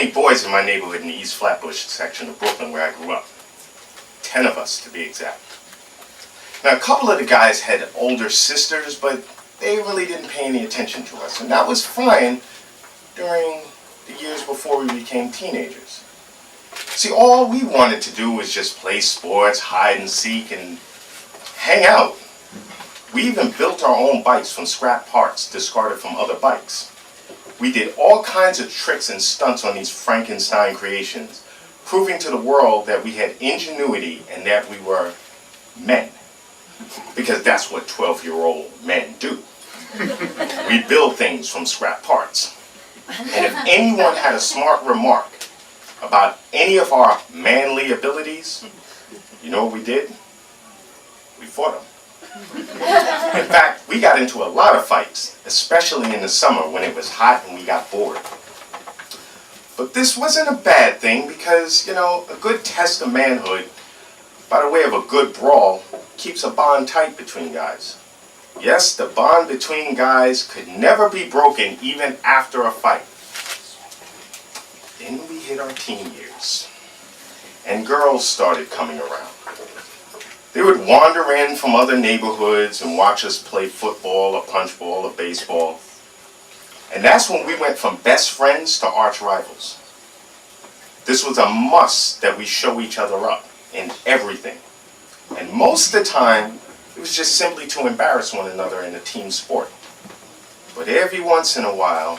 only boys in my neighborhood in the East Flatbush section of Brooklyn where I grew up. 10 of us, to be exact. Now, a couple of the guys had older sisters, but they really didn't pay any attention to us, and that was fine during the years before we became teenagers. See, all we wanted to do was just play sports, hide and seek, and hang out. We even built our own bikes from scrap parts discarded from other bikes. We did all kinds of tricks and stunts on these Frankenstein creations, proving to the world that we had ingenuity and that we were men. Because that's what 12-year-old men do. We build things from scrap parts. And if anyone had a smart remark about any of our manly abilities, you know what we did? We fought them. In fact, we got into a lot of fights, especially in the summer when it was hot and we got bored. But this wasn't a bad thing because, you know, a good test of manhood, by the way of a good brawl, keeps a bond tight between guys. Yes, the bond between guys could never be broken even after a fight. Then we hit our teen years, and girls started coming around. They would wander in from other neighborhoods and watch us play football or punchball or baseball. And that's when we went from best friends to arch rivals. This was a must that we show each other up in everything. And most of the time, it was just simply to embarrass one another in a team sport. But every once in a while,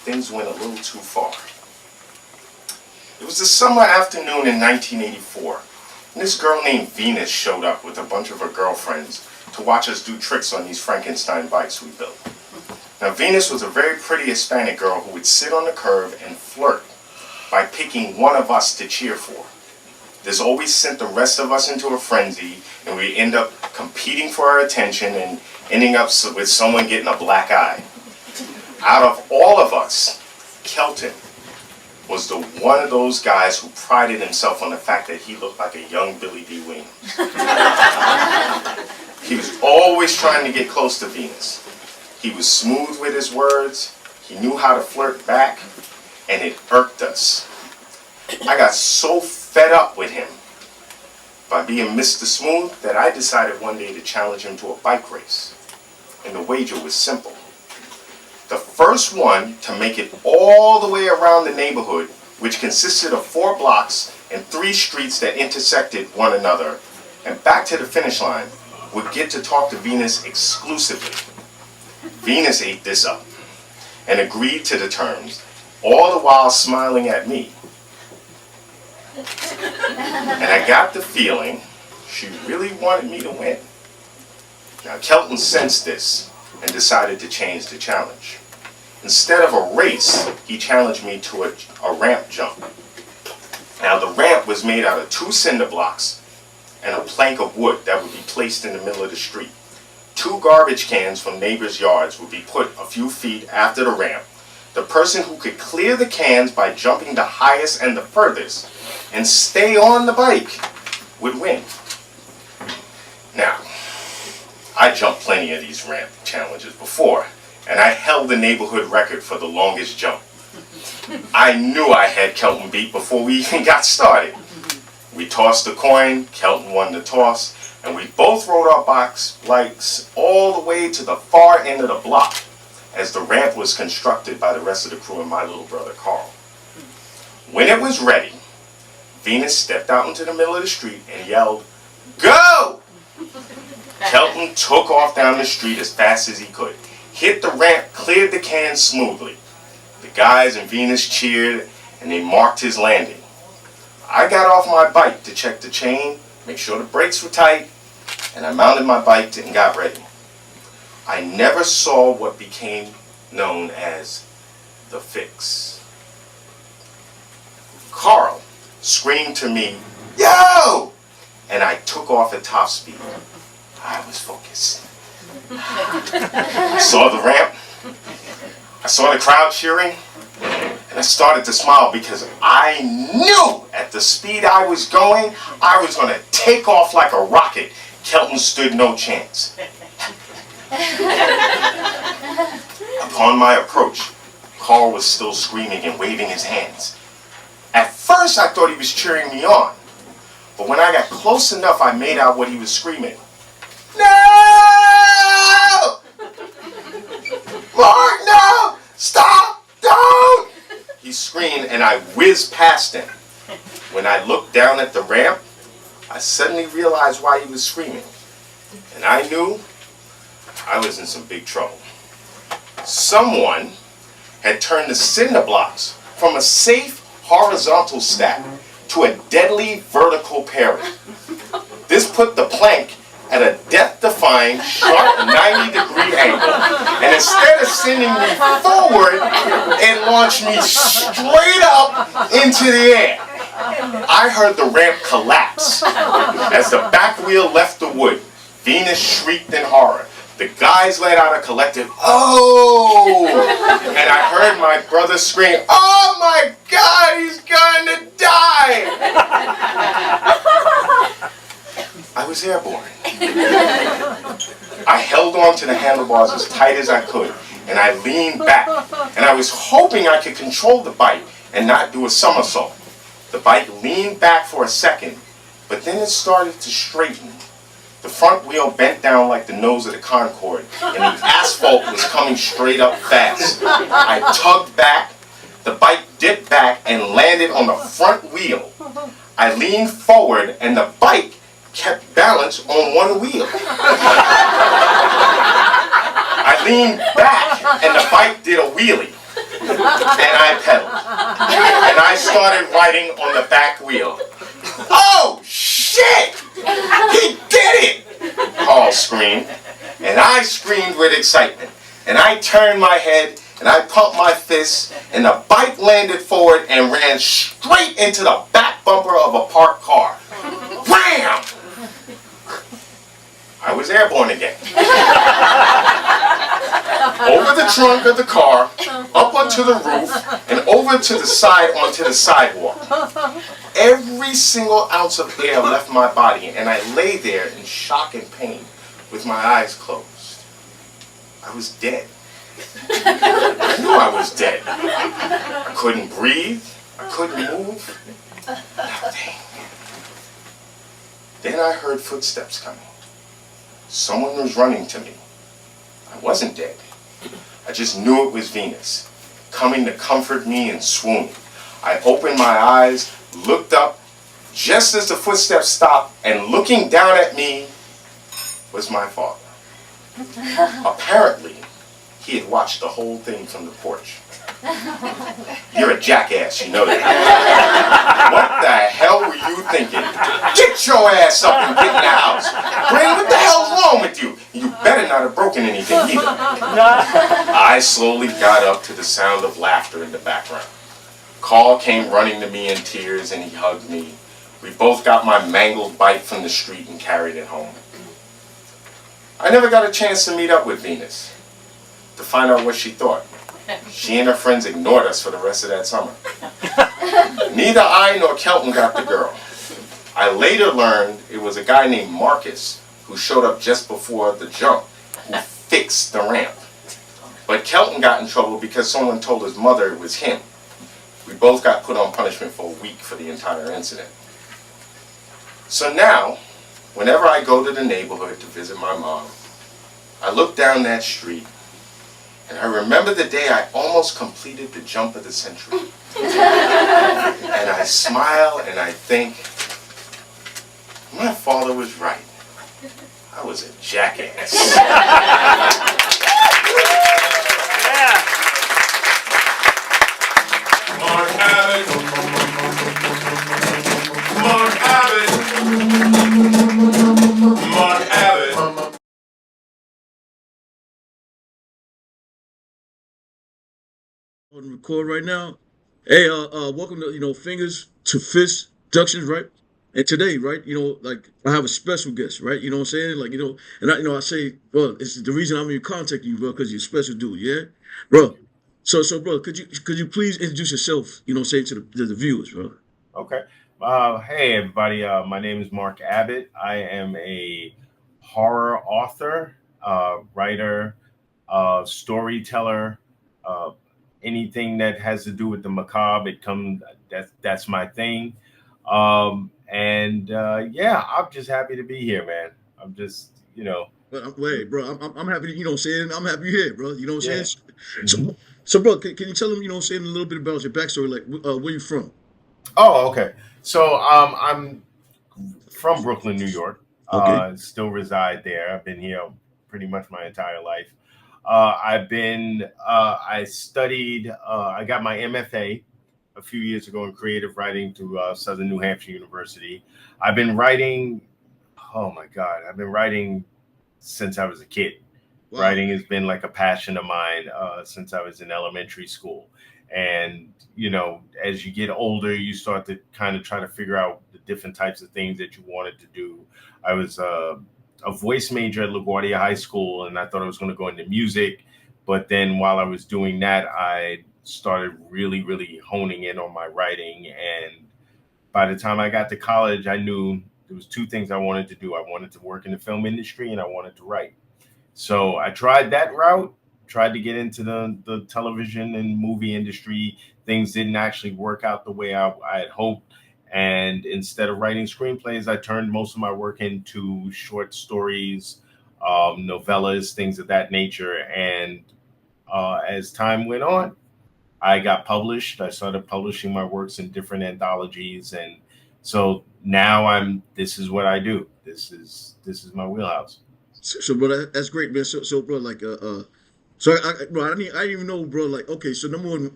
things went a little too far. It was a summer afternoon in 1984. And this girl named Venus showed up with a bunch of her girlfriends to watch us do tricks on these Frankenstein bikes we built. Now, Venus was a very pretty Hispanic girl who would sit on the curb and flirt by picking one of us to cheer for. This always sent the rest of us into a frenzy, and we end up competing for her attention and ending up with someone getting a black eye. Out of all of us, Kelton was the one of those guys who prided himself on the fact that he looked like a young Billy D. Williams. He was always trying to get close to Venus. He was smooth with his words, he knew how to flirt back, and it irked us. I got so fed up with him by being Mr. Smooth that I decided one day to challenge him to a bike race. And the wager was simple. The first one to make it all the way around the neighborhood, which consisted of 4 blocks and 3 streets that intersected one another, and back to the finish line, would get to talk to Venus exclusively. Venus ate this up and agreed to the terms, all the while smiling at me. And I got the feeling she really wanted me to win. Now, Kelton sensed this and decided to change the challenge. Instead of a race, he challenged me to a ramp jump. Now, the ramp was made out of 2 cinder blocks and a plank of wood that would be placed in the middle of the street. 2 garbage cans from neighbors' yards would be put a few feet after the ramp. The person who could clear the cans by jumping the highest and the furthest and stay on the bike would win. Now, I jumped plenty of these ramp challenges before, and I held the neighborhood record for the longest jump. I knew I had Kelton beat before we even got started. We tossed the coin, Kelton won the toss, and we both rode our bikes all the way to the far end of the block as the ramp was constructed by the rest of the crew and my little brother Carl. When it was ready, Venus stepped out into the middle of the street and yelled, "Go!" Kelton took off down the street as fast as he could, hit the ramp, cleared the cans smoothly. The guys and Venus cheered and they marked his landing. I got off my bike to check the chain, make sure the brakes were tight, and I mounted my bike and got ready. I never saw what became known as the fix. Carl screamed to me, "Yo!" And I took off at top speed. I was focused. I saw the ramp, I saw the crowd cheering, and I started to smile because I knew at the speed I was going to take off like a rocket. Kelton stood no chance. Upon my approach, Carl was still screaming and waving his hands. At first, I thought he was cheering me on, but when I got close enough, I made out what he was screaming. No! Mark, no! Stop! Don't! He screamed, and I whizzed past him. When I looked down at the ramp, I suddenly realized why he was screaming, and I knew I was in some big trouble. Someone had turned the cinder blocks from a safe horizontal stack to a deadly vertical pairing. This put the plank at a death-defying, sharp 90-degree angle, and instead of sending me forward, it launched me straight up into the air. I heard the ramp collapse. As the back wheel left the wood, Venus shrieked in horror. The guys let out a collective, "Oh!" And I heard my brother scream, "Oh my God, he's going to die!" I was airborne. I held on to the handlebars as tight as I could, and I leaned back, and I was hoping I could control the bike and not do a somersault. The bike leaned back for a second, but then it started to straighten. The front wheel bent down like the nose of the Concorde, and the asphalt was coming straight up fast. I tugged back, the bike dipped back and landed on the front wheel. I leaned forward, and the bike kept balance on one wheel. I leaned back, and the bike did a wheelie, and I pedaled, and I started riding on the back wheel. "Oh, shit! He did it!" Carl screamed, and I screamed with excitement. And I turned my head, and I pumped my fists, and the bike landed forward and ran straight into the back bumper of a parked car. Wham! I was airborne again. Over the trunk of the car, up onto the roof, and over to the side onto the sidewalk. Every single ounce of air left my body, and I lay there in shock and pain with my eyes closed. I was dead. I knew I was dead. I couldn't breathe. I couldn't move. Nothing. Then I heard footsteps coming. Someone was running to me. I wasn't dead. I just knew it was Venus, coming to comfort me and swoon. I opened my eyes, looked up, just as the footsteps stopped, and looking down at me was my father. Apparently, he had watched the whole thing from the porch. "You're a jackass, you know that. What the hell were you thinking? Get your ass up and get in the house. Brain, what the hell's wrong with you? You better not have broken anything either." I slowly got up to the sound of laughter in the background. Carl came running to me in tears, and he hugged me. We both got my mangled bike from the street and carried it home. I never got a chance to meet up with Venus to find out what she thought. She and her friends ignored us for the rest of that summer. Neither I nor Kelton got the girl. I later learned it was a guy named Marcus who showed up just before the jump, who fixed the ramp. But Kelton got in trouble because someone told his mother it was him. We both got put on punishment for a week for the entire incident. So now, whenever I go to the neighborhood to visit my mom, I look down that street, and I remember the day I almost completed the jump of the century. And I smile and I think, my father was right. I was a jackass. Marc Abbott. Marc Abbott. Marc Abbott. On record right now. Hey, welcome to Fingers to Fist Productions, right? And today, right, like I have a special guest, right? You know what I'm saying? Like, and I say, bro, it's the reason I'm in contact you, bro, because you're a special dude, yeah, bro. So, bro, could you please introduce yourself? You know, what I'm saying to the viewers, bro. Okay. Hey, everybody. My name is Marc Abbott. I am a horror author, writer, storyteller, anything that has to do with the macabre, that's my thing. Yeah, I'm just happy to be here, man. I'm just, But wait, bro, I'm happy. You know what I'm saying? I'm happy you're here, bro. You know what I'm yeah. saying? Mhm. So, bro, can you tell them, you know what I'm saying, a little bit about your backstory, like where you from? Oh, okay. So I'm from Brooklyn, New York. Okay. Still reside there. I've been here pretty much my entire life. I studied, I got my MFA a few years ago in creative writing through Southern New Hampshire University. I've been writing, oh my God, I've been writing since I was a kid. Wow. Writing has been like a passion of mine since I was in elementary school. And, as you get older, you start to kind of try to figure out the different types of things that you wanted to do. I was a voice major at LaGuardia High School, and I thought I was going to go into music. But then while I was doing that, I started really, really honing in on my writing. And by the time I got to college, I knew there was two things I wanted to do. I wanted to work in the film industry, and I wanted to write. So I tried that route, tried to get into the television and movie industry. Things didn't actually work out the way I had hoped. And instead of writing screenplays, I turned most of my work into short stories, novellas, things of that nature. And as time went on, I got published. I started publishing my works in different anthologies. And so now this is what I do. This is my wheelhouse. So, bro, that's great, man. So, bro, like, so bro, I didn't even know, bro. Like, okay, so number one,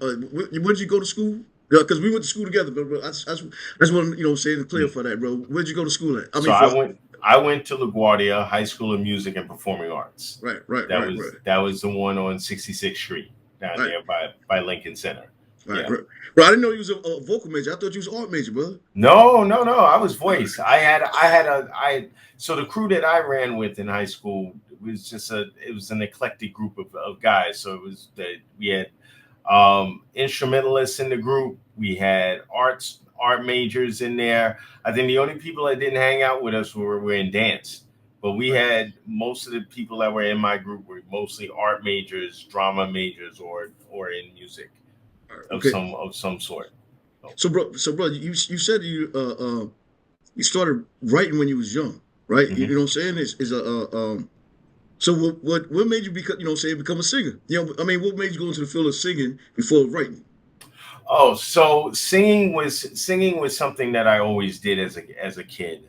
where'd you go to school? Because we went to school together, bro. I just want to, you know, what I'm saying, to clarify that, bro. Where'd you go to school at? I So mean, for I went to LaGuardia High School of Music and Performing Arts. right, right, That right, was right, that was the one on 66th Street down right, there by Lincoln Center. right, Yeah. right. Bro, I didn't know you was a vocal major. I thought you was an art major, bro. No, no, no. I was voice. So the crew that I ran with in high school it was an eclectic group of guys. So it was that we had instrumentalists in the group. We had art majors in there. I think the only people that didn't hang out with us were in dance. But we Right. had most of the people that were in my group were mostly art majors, drama majors, or in music Right. of Okay. some sort. So, So, bro, you said you started writing when you was young, right? You mhm. know what I'm saying? Is So what made you become, you know, what I'm saying, become a singer? You know, I mean, what made you go into the field of singing before writing? Oh, so singing was something that I always did as a kid.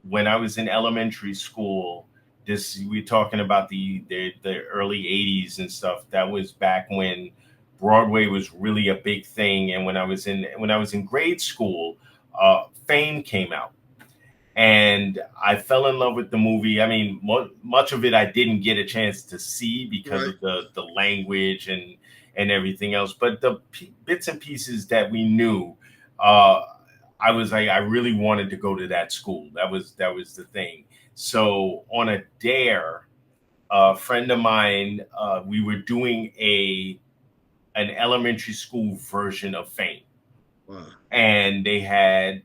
When I was in elementary school, this we're talking about the early '80s and stuff. That was back when Broadway was really a big thing. And when I was in grade school, Fame came out, and I fell in love with the movie. I mean, much of it I didn't get a chance to see because Right. of the language and everything else. But the bits and pieces that we knew, uh, I was like, I really wanted to go to that school. That was the thing. So on a dare, a friend of mine, we were doing an elementary school version of Fame, Wow. and they had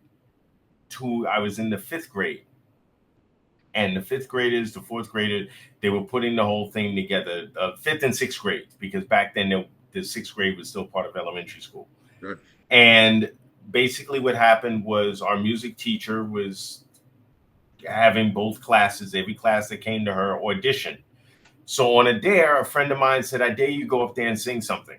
two. I was in the fifth grade, and the fifth graders, the fourth graders, they were putting the whole thing together, fifth and sixth grade, because back then the sixth grade was still part of elementary school. Right. And basically, what happened was our music teacher was having both classes, every class that came to her audition. So on a dare, a friend of mine said, "I dare you go up there and sing something."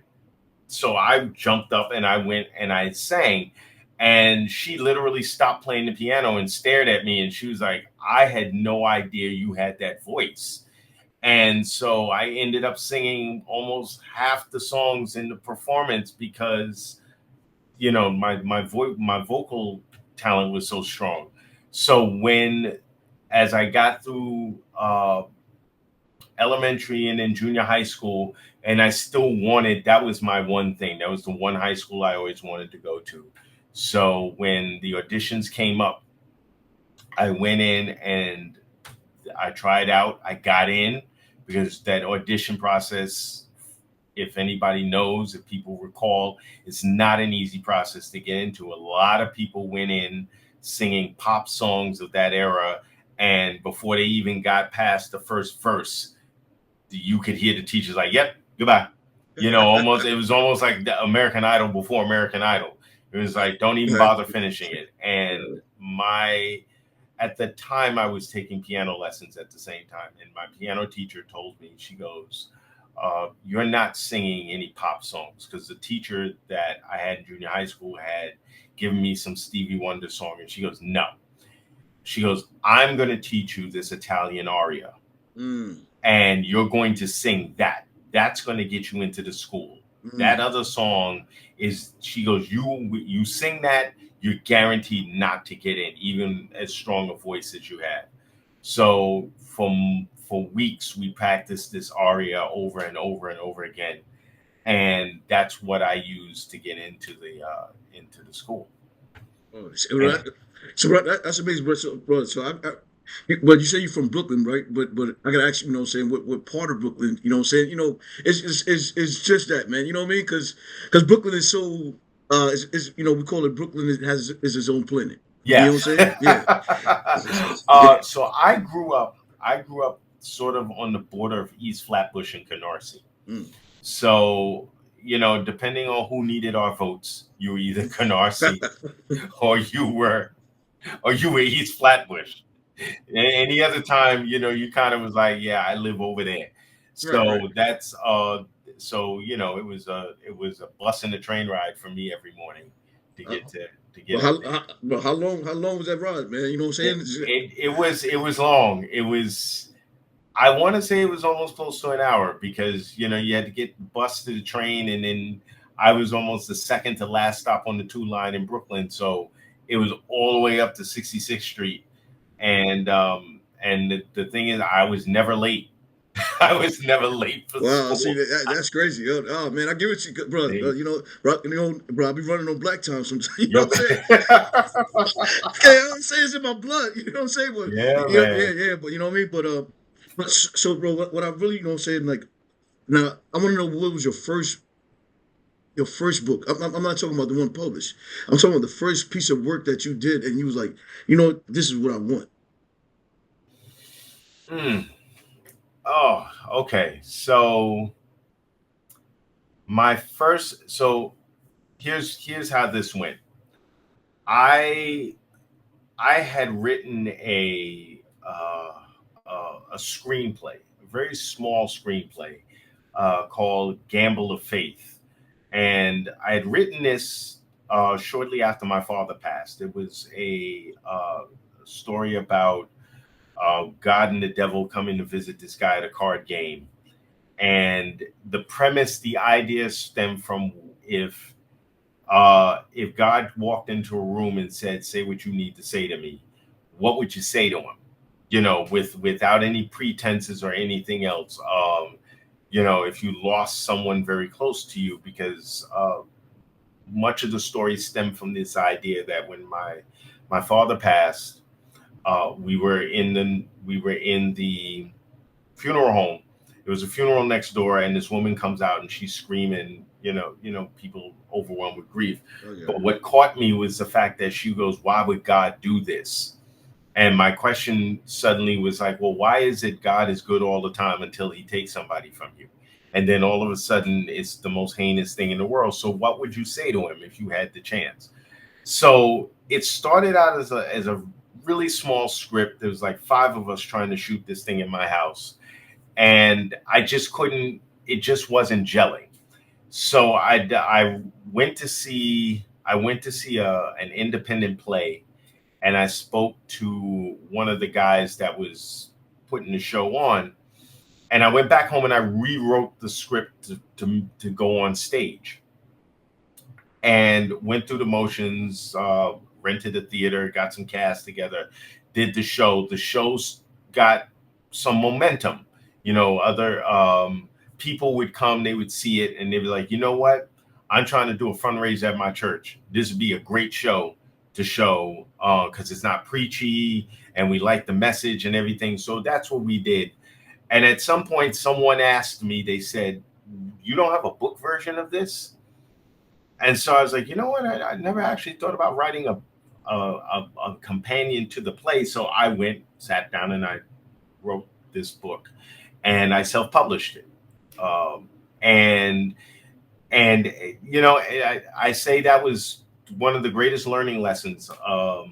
So I jumped up and I went and I sang. And she literally stopped playing the piano and stared at me. And she was like, "I had no idea you had that voice." And so I ended up singing almost half the songs in the performance because, my vocal talent was so strong. So as I got through elementary and then junior high school, and I still wanted, that was my one thing. That was the one high school I always wanted to go to. So when the auditions came up, I went in and I tried out. I got in because that audition process, if anybody knows, if people recall, it's not an easy process to get into. A lot of people went in singing pop songs of that era, and before they even got past the first verse, you could hear the teachers like, "Yep, goodbye." Almost it was almost like the American Idol before American Idol. It was like, don't even Right. bother finishing it. And at the time, I was taking piano lessons at the same time, and my piano teacher told me, she goes, "You're not singing any pop songs," because the teacher that I had in junior high school had given me some Stevie Wonder song, and she goes, "No." She goes, "I'm going to teach you this Italian aria, Mm, and you're going to sing that. That's going to get you into the school. That mm. other song is," she goes, you sing that, you're guaranteed not to get in, even as strong a voice as you have." So for weeks we practiced this aria over and over and over again, and that's what I used to get into the school. Oh, so And that's amazing, bro. But you say you're from Brooklyn, right? But I gotta ask you, saying what part of Brooklyn, saying, it's just that, man. You know what I mean? Because Brooklyn is so we call it Brooklyn. It has is its own planet. You know what I'm yes. saying? Yeah. So I grew up sort of on the border of East Flatbush and Canarsie. Mm. So, depending on who needed our votes, you were either Canarsie or you were East Flatbush. Any other time, you kind of was like, yeah, I live over there. Right, right. So it was a bus and a train ride for me every morning to Uh, get but up there. how long was that ride, man? You know what I'm saying? It was long. I want to say it was almost close to an hour, because you had to get the bus to the train, and then I was almost the second to last stop on the 2 line in Brooklyn, so it was all the way up to 66th Street. And the thing is, I was never late. I was never late for Wow, see school. that's crazy. Oh, man, I give it to you, bro. They- Bro, I be running on black time sometimes. You know Yep. what I'm saying? Okay, I'm saying it's in my blood. You know what I'm saying? But Yeah, yeah, yeah, man. yeah. But you know what I mean. So, bro, what I really what I'm saying, like, now I want to know what was your first book. I'm not talking about the one published. I'm talking about the first piece of work that you did, and you was like, this is what I want. Mm. Oh, okay. So here's how this went. I I had written a screenplay, a very small screenplay, called Gamble of Faith, and I had written this shortly after my father passed. It was a story about God and the devil coming to visit this guy at a card game, and the premise, the idea stemmed from, if God walked into a room and said, "Say what you need to say to me," what would you say to him? Without any pretenses or anything else. If you lost someone very close to you, because much of the story stemmed from this idea that when my father passed, we were in the funeral home. There was a funeral next door, and this woman comes out and she's screaming. People overwhelmed with grief. Oh yeah. But what caught me was the fact that she goes, "Why would God do this?" And my question suddenly was like, well, why is it God is good all the time until he takes somebody from you? And then all of a sudden, it's the most heinous thing in the world. So what would you say to him if you had the chance? So it started out as a really small script. There was like 5 of us trying to shoot this thing in my house. And I just couldn't, it just wasn't gelling. So I went to see an independent play, and I spoke to one of the guys that was putting the show on, and I went back home and I rewrote the script to go on stage, and went through the motions, rented a theater, got some cast together, did the show. The show's got some momentum. Other people would come, they would see it, and they'd be like, you know what? I'm trying to do a fundraiser at my church. This would be a great show to show, because it's not preachy and we like the message and everything. So that's what we did. And at some point, someone asked me, they said, "You don't have a book version of this?" And so I was like, you know what? I never actually thought about writing a companion to the play. So I went, sat down, and I wrote this book, and I self published it. and you know, I say that was one of the greatest learning lessons of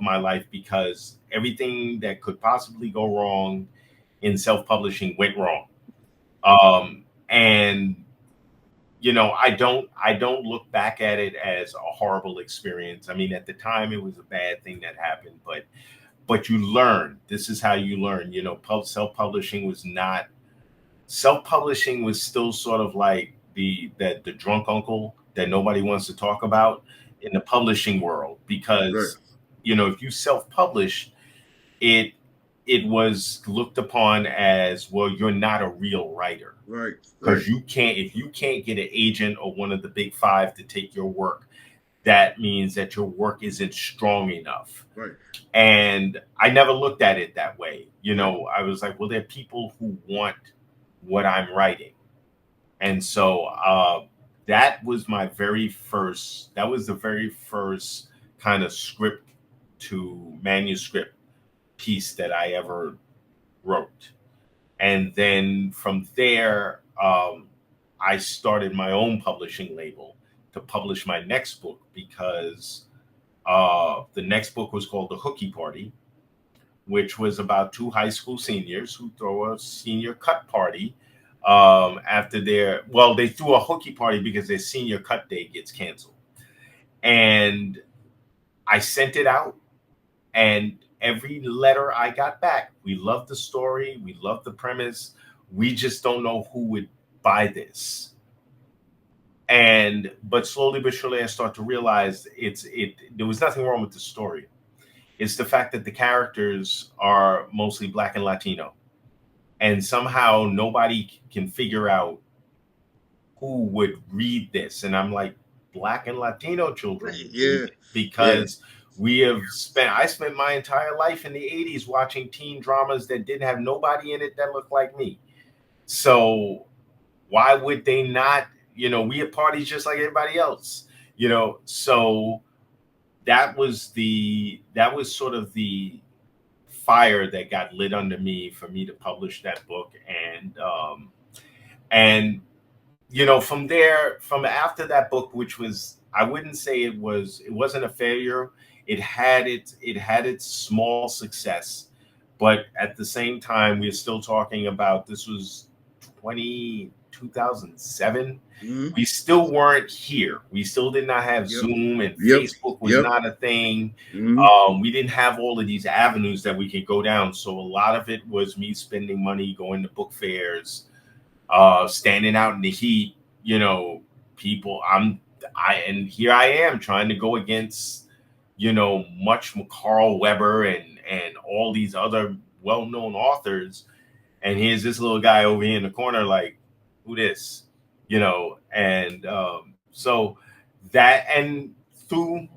my life, because everything that could possibly go wrong in self-publishing went wrong. And you know, I don't look back at it as a horrible experience. I mean, at the time it was a bad thing that happened, but you learn. This is how you learn. You know, self-publishing was still sort of like the drunk uncle that nobody wants to talk about in the publishing world, Right. because you know, if you self-publish, it it was looked upon as, well, you're not a real writer, Right. Right. because if you can't get an agent or one of the big five to take your work, that means that your work isn't strong enough. Right. And I never looked at it that way. You Right. know, I was like, well, there are people who want what I'm writing. And so that was the very first kind of script to manuscript piece that I ever wrote. And then from there, I started my own publishing label to publish my next book, because the next book was called The Hookie Party, which was about two high school seniors who throw a senior cut party after they threw a hookie party because their senior cut day gets canceled. And I sent it out, and every letter I got back, we love the story, we love the premise, we just don't know who would buy this. But slowly but surely I start to realize there was nothing wrong with the story. It's the fact that the characters are mostly Black and Latino, and somehow nobody can figure out who would read this. And I'm like, Black and Latino children would read Yeah. it, Yeah. because I spent my entire life in the 80s watching teen dramas that didn't have nobody in it that looked like me. So why would they not? You know, we had parties just like everybody else, you know. So that was sort of the fire that got lit under me for me to publish that book. And you know, from after that book, which was, I wouldn't say it wasn't a failure. It had its small success, but at the same time, we're still talking about, this was 2007. Mhm. We still weren't here. We still did not have Yep. Zoom, and Yep. Facebook was Yep. not a thing. Mhm. We didn't have all of these avenues that we could go down. So a lot of it was me spending money, going to book fairs, standing out in the heat. You know, and here I am trying to go against, you know, much Carl Weber and all these other well-known authors, and here's this little guy over here in the corner, like, who this, you know. And so that, and through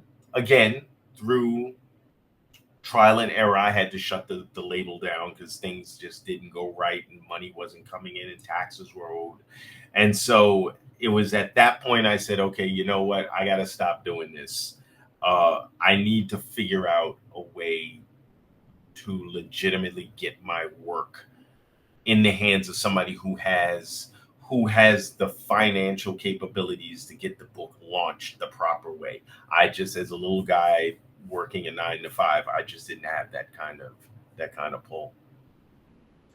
trial and error, I had to shut the label down, because things just didn't go right, and money wasn't coming in, and taxes were owed. And so it was at that point I said, okay, you know what, I got to stop doing this. I need to figure out a way to legitimately get my work in the hands of somebody who has the financial capabilities to get the book launched the proper way. I just, as a little guy working a 9 to 5, I just didn't have that kind of pull.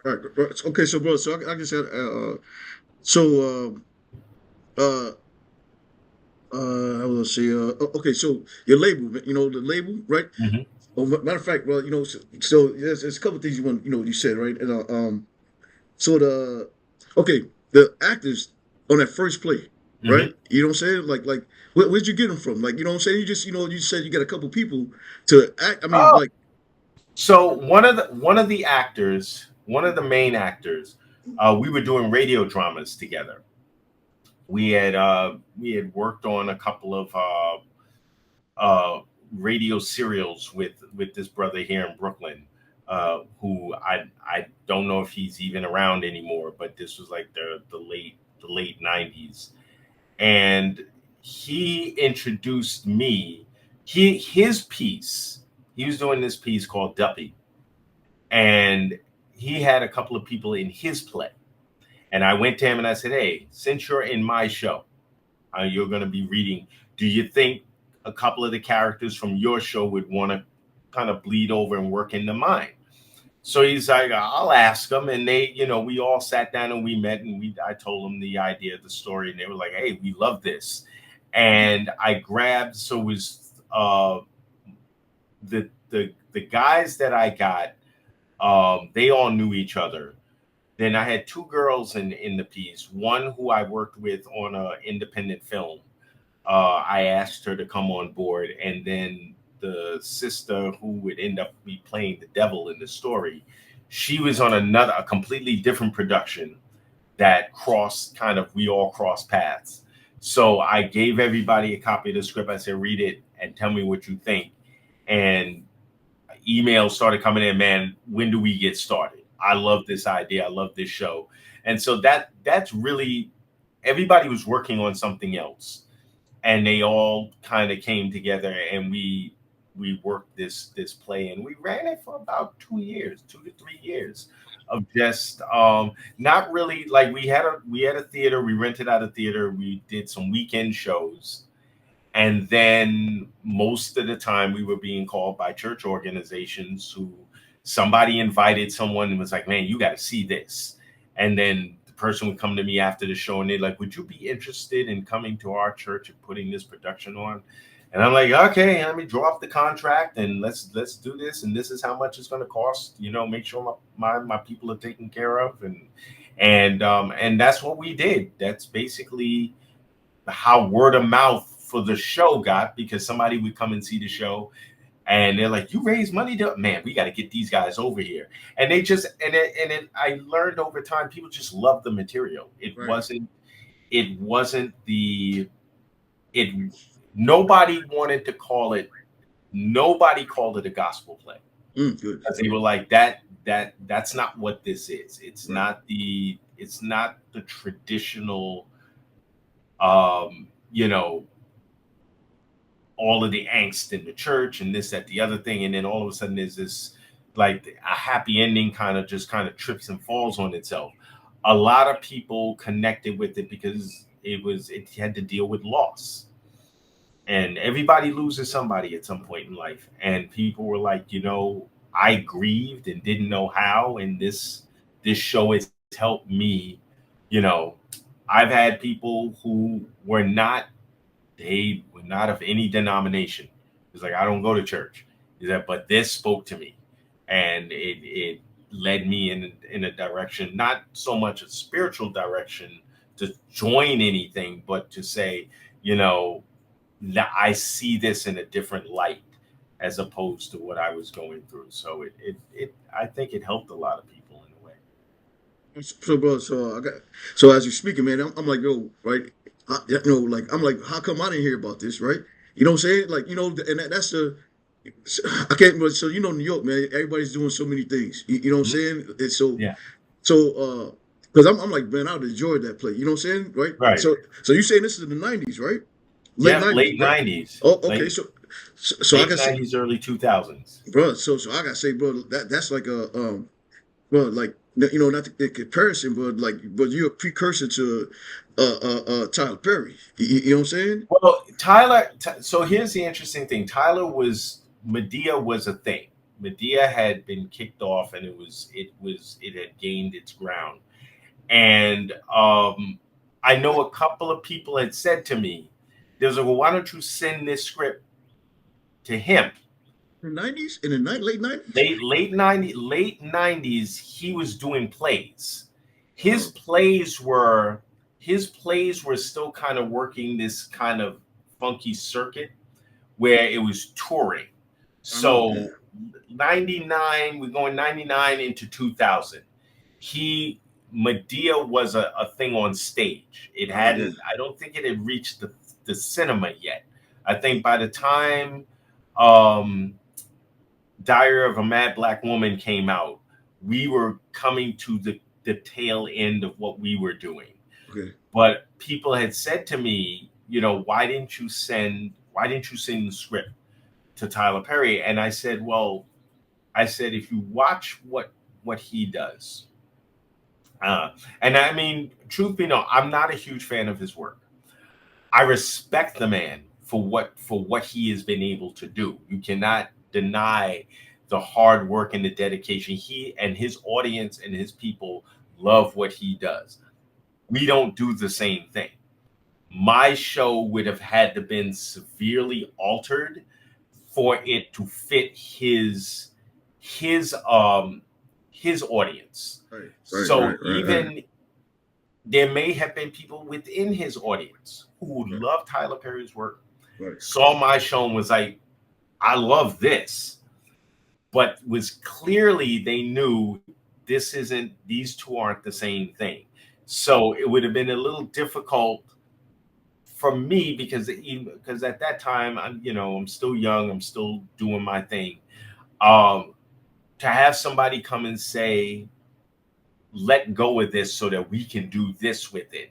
All right. Okay. So, bro. So I just had. So. Uh. I was gonna say. Okay. So your label. You know the label, right? Mhm. Oh, matter of fact. Well, you know. So there's a couple things you want. You know. You said right. And So okay. The actors on that first play, right? Mhm. You know what I'm saying? Like. Where'd you get them from? Like, you know what I'm saying? You just, you know, you said you got a couple people to act. I mean, Oh, like. so one of the main actors, we were doing radio dramas together. We had worked on a couple of uh, radio serials with this brother here in Brooklyn, who I don't know if he's even around anymore, but this was like the late 90s. And he introduced me. His piece, he was doing this piece called Duppy, and he had a couple of people in his play. And I went to him and I said, hey, since you're in my show, you're going to be reading, do you think a couple of the characters from your show would want to kind of bleed over and work into mine? So he's like, I'll ask them. And they, we all sat down and we met, and I told them the idea of the story, and they were like, hey, we love this. And I grabbed, so it was the guys that I got, they all knew each other. Then I had two girls in the piece, one who I worked with on an independent film. I asked her to come on board, and then the sister who would end up be playing the devil in the story, she was on a completely different production that we all crossed paths. So I gave everybody a copy of the script. I said, read it and tell me what you think. And emails started coming in, man, when do we get started? I love this idea. I love this show. And so that's really, everybody was working on something else. And they all kind of came together, and we worked this play, and we ran it for about 2 years, 2 to 3 years of just not really, like, we had a theater, we rented out a theater, we did some weekend shows, and then most of the time we were being called by church organizations who somebody invited someone and was like, man, you got to see this. And then the person would come to me after the show and they're like, would you be interested in coming to our church and putting this production on? And I'm like, okay, let me draw up the contract and let's do this. And this is how much it's going to cost, make sure my people are taken care of. And that's what we did. That's basically how word of mouth for the show got, because somebody would come and see the show and they're like, you raise money man, we got to get these guys over here. And they just, I learned over time, people just love the material. Nobody wanted to call it, nobody called it a gospel play. Good. Because they were like, that's not what this is. It's not the traditional, all of the angst in the church and this, that, the other thing. And then all of a sudden there's this, like, a happy ending kind of trips and falls on itself. A lot of people connected with it because it had to deal with loss. And everybody loses somebody at some point in life. And people were like, I grieved and didn't know how. And this show has helped me. I've had people who were not of any denomination. It's like, I don't go to church. But this spoke to me, and it led me in a direction, not so much a spiritual direction to join anything, but to say, I see this in a different light as opposed to what I was going through. So I think it helped a lot of people in a way. So, bro, as you're speaking, man, I'm like, yo, right? I'm like, how come I didn't hear about this, right? You know what I'm saying? Like, and that's I can't, but so, New York, man, everybody's doing so many things. You know what I'm saying? And Yeah. Because I'm like, man, I would enjoy that play. You know what I'm saying? Right. Right. So you saying this is in the 90s, right? Late 90s. Oh, okay. So late I got 90s, early 2000s. Bro. So I gotta say, bro, that's like like, not the comparison, but you're a precursor to Tyler Perry. You know what I'm saying? Well, Tyler. So here's the interesting thing. Medea was a thing. Medea had been kicked off, and it had gained its ground. And I know a couple of people had said to me, "They was like, well, why don't you send this script to him?" In the 90s, in the late 90s, late 90s, he was doing plays. His plays were still kind of working this kind of funky circuit where it was touring. So 99, we're going 99 into 2000. Medea was a thing on stage. It hadn't, I don't think it had reached the cinema yet. I think by the time Diary of a Mad Black Woman came out, we were coming to the tail end of what we were doing. Okay. But people had said to me, why didn't you send the script to Tyler Perry? And I said, if you watch what he does, And I mean, truth be known, I'm not a huge fan of his work. I respect the man for what he has been able to do. You cannot deny the hard work and the dedication. He and his audience and his people love what he does. We don't do the same thing. My show would have had to been severely altered for it to fit his his audience. Right, right, So right, right, right, even there may have been people within his audience who right, loved Tyler Perry's work, right. saw my show and was like, I love this, but was clearly they knew this isn't, these two aren't the same thing. So it would have been a little difficult for me because at that time I'm still young, I'm still doing my thing. Um, to have somebody come and say, let go of this so that we can do this with it.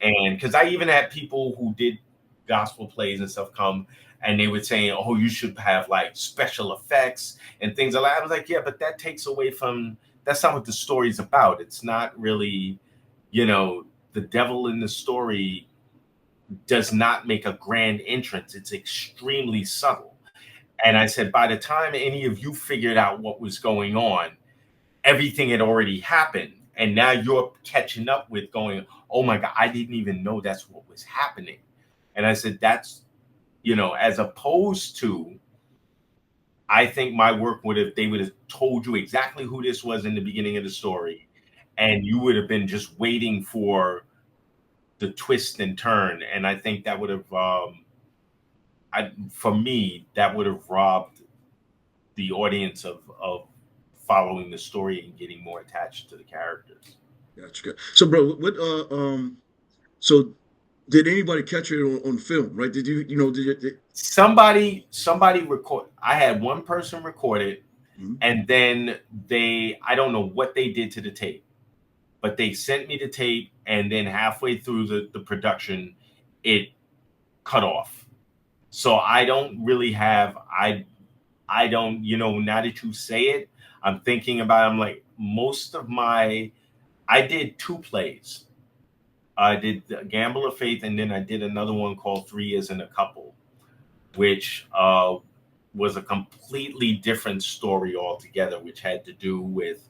And because I even had people who did gospel plays and stuff come and they would say, oh, you should have like special effects and things like that. I was like, yeah, but that takes away from, that's not what the story's about. It's not really, the devil in the story does not make a grand entrance. It's extremely subtle. And I said, by the time any of you figured out what was going on, everything had already happened. And now you're catching up with going, oh my God, I didn't even know that's what was happening. And I said, that's, as opposed to, I think my work they would have told you exactly who this was in the beginning of the story. And you would have been just waiting for the twist and turn. And I think that would have, for me, that would have robbed the audience of following the story and getting more attached to the characters. Gotcha. So, bro, so did anybody catch it on film? Right? Did you, Somebody record. I had one person record it, Mhm. and then I don't know what they did to the tape, but they sent me the tape, and then halfway through the production, it cut off. So I don't really have, I don't, now that you say it, I'm thinking about it, I'm like, I did 2 plays. I did the Gamble of Faith, and then I did another one called 3 Years and a Couple, which was a completely different story altogether, which had to do with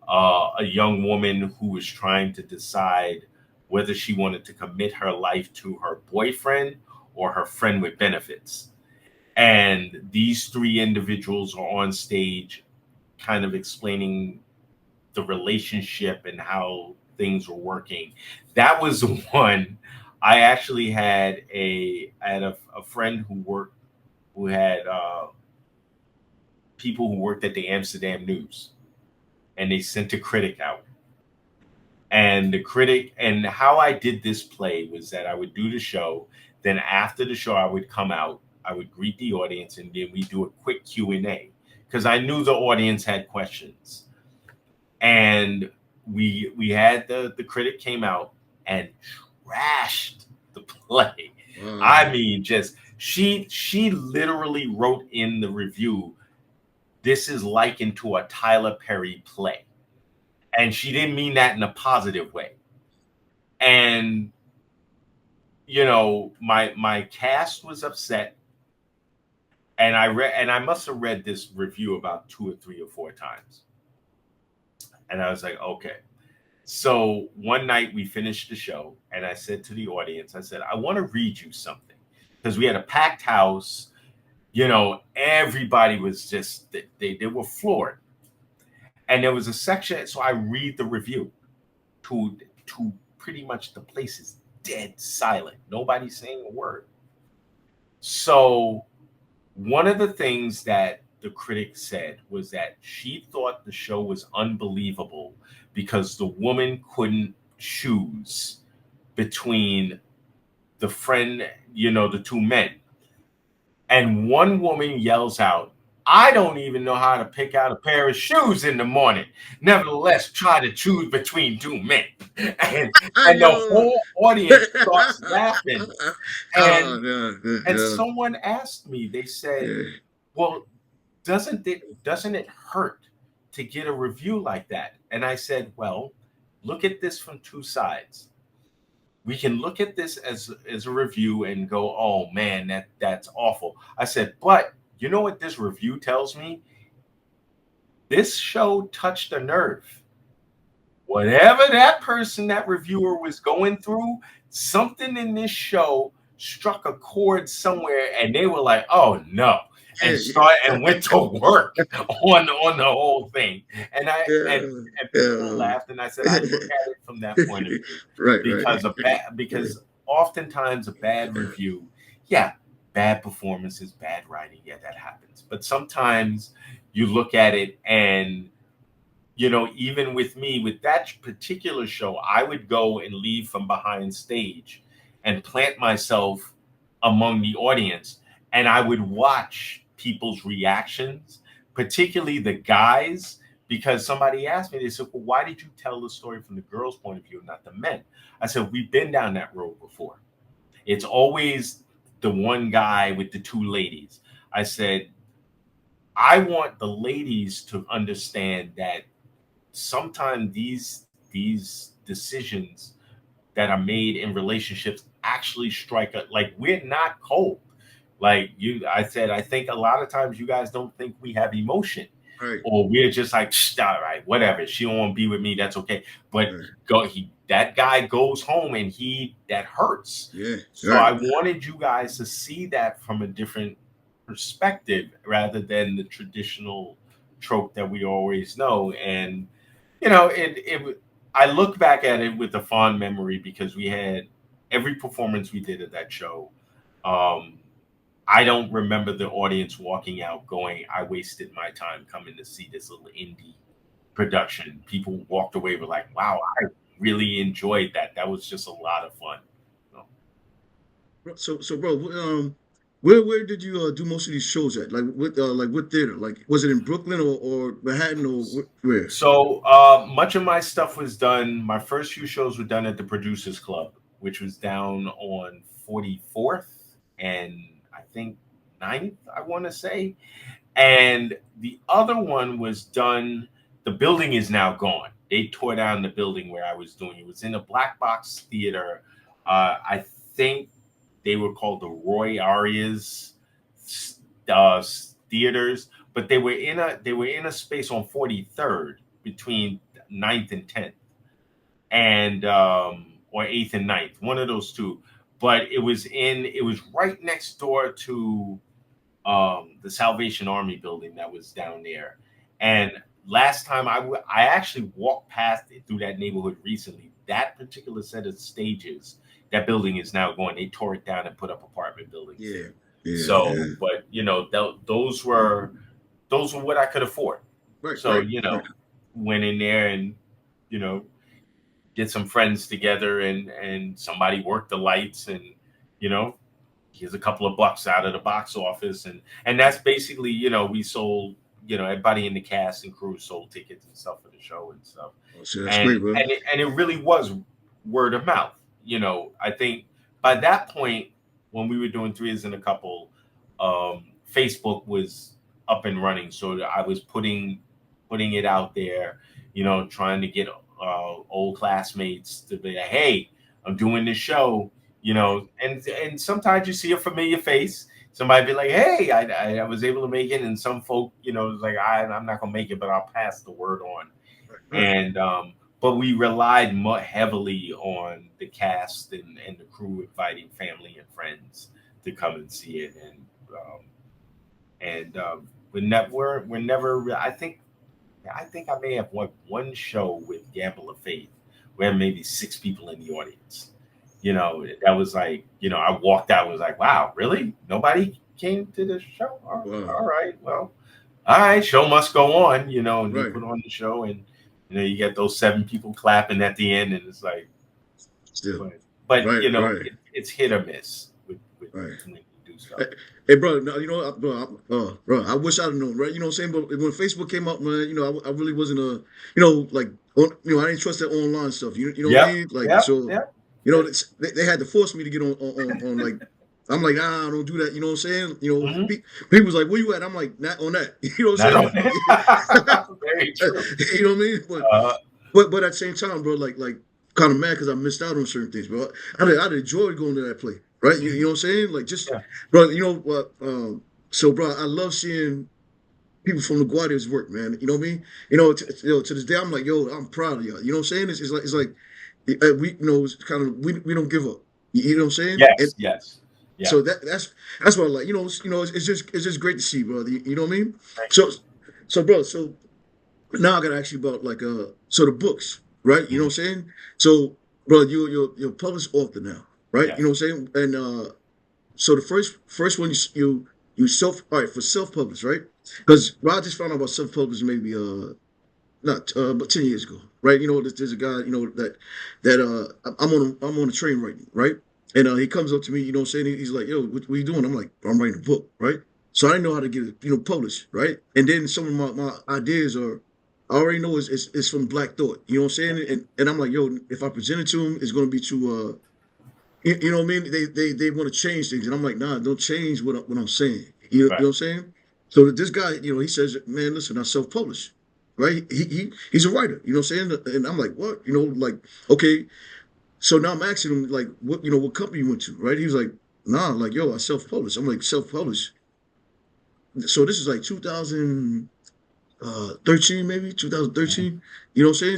a young woman who was trying to decide whether she wanted to commit her life to her boyfriend or her friend with benefits. And these 3 individuals are on stage kind of explaining the relationship and how things were working. That was the one. I actually had a friend who had people who worked at the Amsterdam News, and they sent a critic out. And the critic, and how I did this play was that I would do the show, then after the show I would come out, I would greet the audience, and then we do a quick Q&A because I knew the audience had questions. And we had the critic came out and trashed the play. Wow. I mean, just she literally wrote in the review, this is likened to a Tyler Perry play. And she didn't mean that in a positive way. And my cast was upset. And I must have read this review about 2 or 3 or 4 times. And I was like, okay. So one night we finished the show, and I said to the audience, I said, I want to read you something. Because we had a packed house. Everybody was just, they were floored. And there was a section, so I read the review to pretty much the place is dead silent. Nobody's saying a word. So one of the things that the critic said was that she thought the show was unbelievable because the woman couldn't choose between the friend, the 2 men. And one woman yells out, I don't even know how to pick out a pair of shoes in the morning. Nevertheless, try to choose between 2 men. And the whole audience starts laughing. Oh, And yeah, someone asked me, they said, yeah. well, doesn't it hurt to get a review like that? And I said, well, look at this from two sides. We can look at this as a review and go, oh man, that's awful. I said, but you know what this review tells me? This show touched a nerve. Whatever that person, that reviewer was going through, something in this show struck a chord somewhere, and they were like, "Oh no!" and went to work on the whole thing. And I and people yeah, laughed, and I said, I look at it from that point of view right, because because oftentimes a bad review, yeah, bad performances, bad writing, yeah, that happens. But sometimes you look at it and even with me, with that particular show, I would go and leave from behind stage and plant myself among the audience. And I would watch people's reactions, particularly the guys, because somebody asked me, they said, well, why did you tell the story from the girls' point of view, not the men? I said, we've been down that road before. It's always the one guy with the two ladies. I said, I want the ladies to understand that sometimes these decisions that are made in relationships actually strike a, like, we're not cold. Like I said, I think a lot of times you guys don't think we have emotion, right, or we're just like, all right, whatever. She don't want to be with me, that's okay. But that guy goes home and that hurts. yeah, So I wanted you guys to see that from a different perspective rather than the traditional trope that we always know. And I look back at it with a fond memory because we had every performance we did at that show. I don't remember the audience walking out going, I wasted my time coming to see this little indie production. People walked away with like, wow, I really enjoyed that. That was just a lot of fun. So bro, where did you do most of these shows at? Like what theater? Like was it in Brooklyn or Manhattan or where? So much of my stuff was done. My first few shows were done at the Producers Club, which was down on 44th and I think 9th, I want to say. And the other one was done. The building is now gone. They tore down the building where I was doing. It was in a black box theater. I think they were called the Roy Arias theaters, but they were in a space on 43rd between 9th and 10th, and or 8th and 9th, one of those two. But it was right next door to the Salvation Army building that was down there. And last time I actually walked past it through that neighborhood recently. That particular set of stages, that building is now gone. They tore it down and put up apartment buildings. Yeah. So, but those were what I could afford. Right. So right. Went in there and get some friends together and somebody worked the lights and here's a couple of bucks out of the box office and that's basically we sold everybody in the cast and crew sold tickets and stuff for the show and stuff. So that's great, bro. And it really was word of mouth. I think by that point when we were doing Threes and a Couple, Facebook was up and running, so I was putting it out there, trying to get old classmates to be like, hey, I'm doing this show, and sometimes you see a familiar face. Somebody be like, hey, I was able to make it, and some folk, was like, I'm not gonna make it, but I'll pass the word on. Right. And but we relied more heavily on the cast and the crew inviting family and friends to come and see it, and we're never. I think I may have won one show with Gamble of Faith where maybe 6 people in the audience. That was like, I walked out and was like, wow, really? Nobody came to the show? All right, well, all right, show must go on, and you put on the show and, you get those 7 people clapping at the end and it's like, still, but it's hit or miss with when you do stuff. Hey, bro, bro, I wish I'd have known, right? You know what I'm saying? But when Facebook came up, man, I really wasn't I didn't trust that online stuff. You know what I mean? Like, they had to force me to get on like, I'm like, nah, I don't do that. You know what I'm saying? People was like, where you at? I'm like, not on that. You know what I'm saying? Very true. You know what I mean? but at the same time, bro, like kind of mad because I missed out on certain things, bro. I'd enjoy going to that play, right? You know what I'm saying? Like just, Yeah. bro, you know what? So, bro, I love seeing people from LaGuardia's work, man. You know what I mean? To this day, I'm like, yo, I'm proud of y'all. You know what I'm saying? It's like we, it's kind of we don't give up. You know what I'm saying? And Yes. Yes. Yeah. so that's what I like. It's just great to see, brother. You know what I mean? Thank you. So, bro, so now I gotta ask you about like so the books, right? You know Mhm. what I'm saying? So, bro, you're a published author now, right? You Yes. know what I'm saying? And so the first one you self all right for self published, right? Because I just found out about self published maybe not but 10 years ago, right? There's a guy that I'm on a train writing, right? And he comes up to me, you know what I'm saying? He's like, yo, what are you doing? I'm like, I'm writing a book, right? So I didn't know how to get it, published, right? And then some of my ideas are I already know it's from Black Thought, you know what I'm saying? And I'm like, yo, if I present it to him, it's gonna be too you know what I mean? They want to change things, and I'm like, nah, don't change what I'm saying. You know Right. what I'm saying? So this guy, he says, man, listen, I self-publish, right? He's a writer, you know what I'm saying? And I'm like, what? Like, okay. So now I'm asking him, like, what company you went to, right? He was like, nah, like, yo, I self-publish. I'm like, self-publish. So this is like 2013, maybe Mhm. 2013. You know what I'm saying?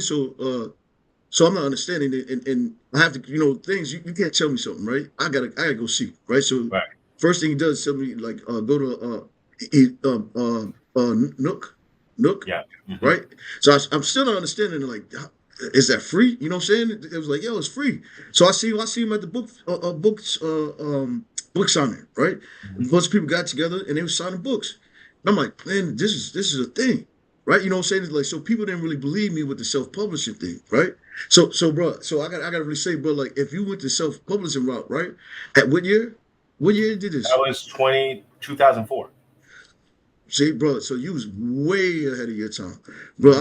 So I'm not understanding it, and I have to, things you can't tell me something, right? I gotta go see, right? So Right. first thing he does is tell me like go to Nook, Nook, Yeah. Hmm. right? So I'm still not understanding like is that free? You know what I'm saying? It was like yo, it's free. So I see him at the book signing, right? A Hmm. bunch of people got together and they were signing books. And I'm like, man, this is a thing, right? You know what I'm saying? It's like so people didn't really believe me with the self publishing thing, right? So, bro, so I gotta really say, bro, like if you went the self publishing route, right? At what year? What year did That this? was 2004. See, bro, so you was way ahead of your time, bro.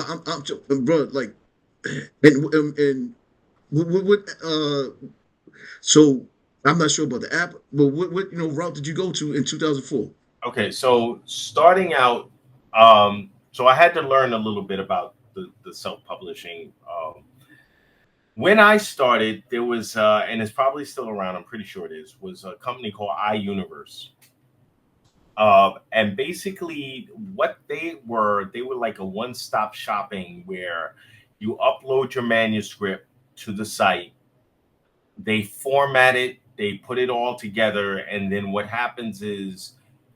Bro, like, and so I'm not sure about the app, but what route did you go to in 2004? Okay, so starting out, so I had to learn a little bit about the self-publishing. When I started, there was, and it's probably still around. I'm pretty sure it is. Was a company called iUniverse, and basically what they were like a one-stop shopping where you upload your manuscript to the site, they format it, they put it all together, and then what happens is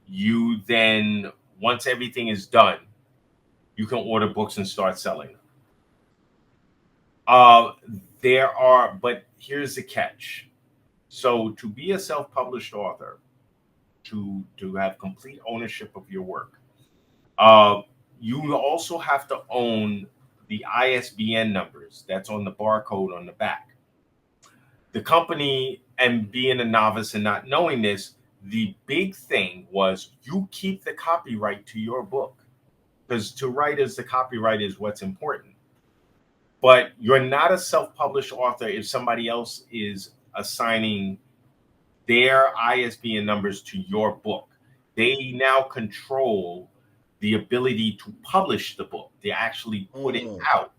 you then once everything is done, you can order books and start selling them. Uh, but here's the catch. So to be a self-published author, to have complete ownership of your work, uh, you also have to own the ISBN numbers that's on the barcode on the back. The company, and being a novice and not knowing this, the big thing was you keep the copyright to your book, because to writers, the copyright is what's important. But you're not a self-published author if somebody else is assigning their ISBN numbers to your book. They now control the ability to publish the book, to actually put it Oh, out.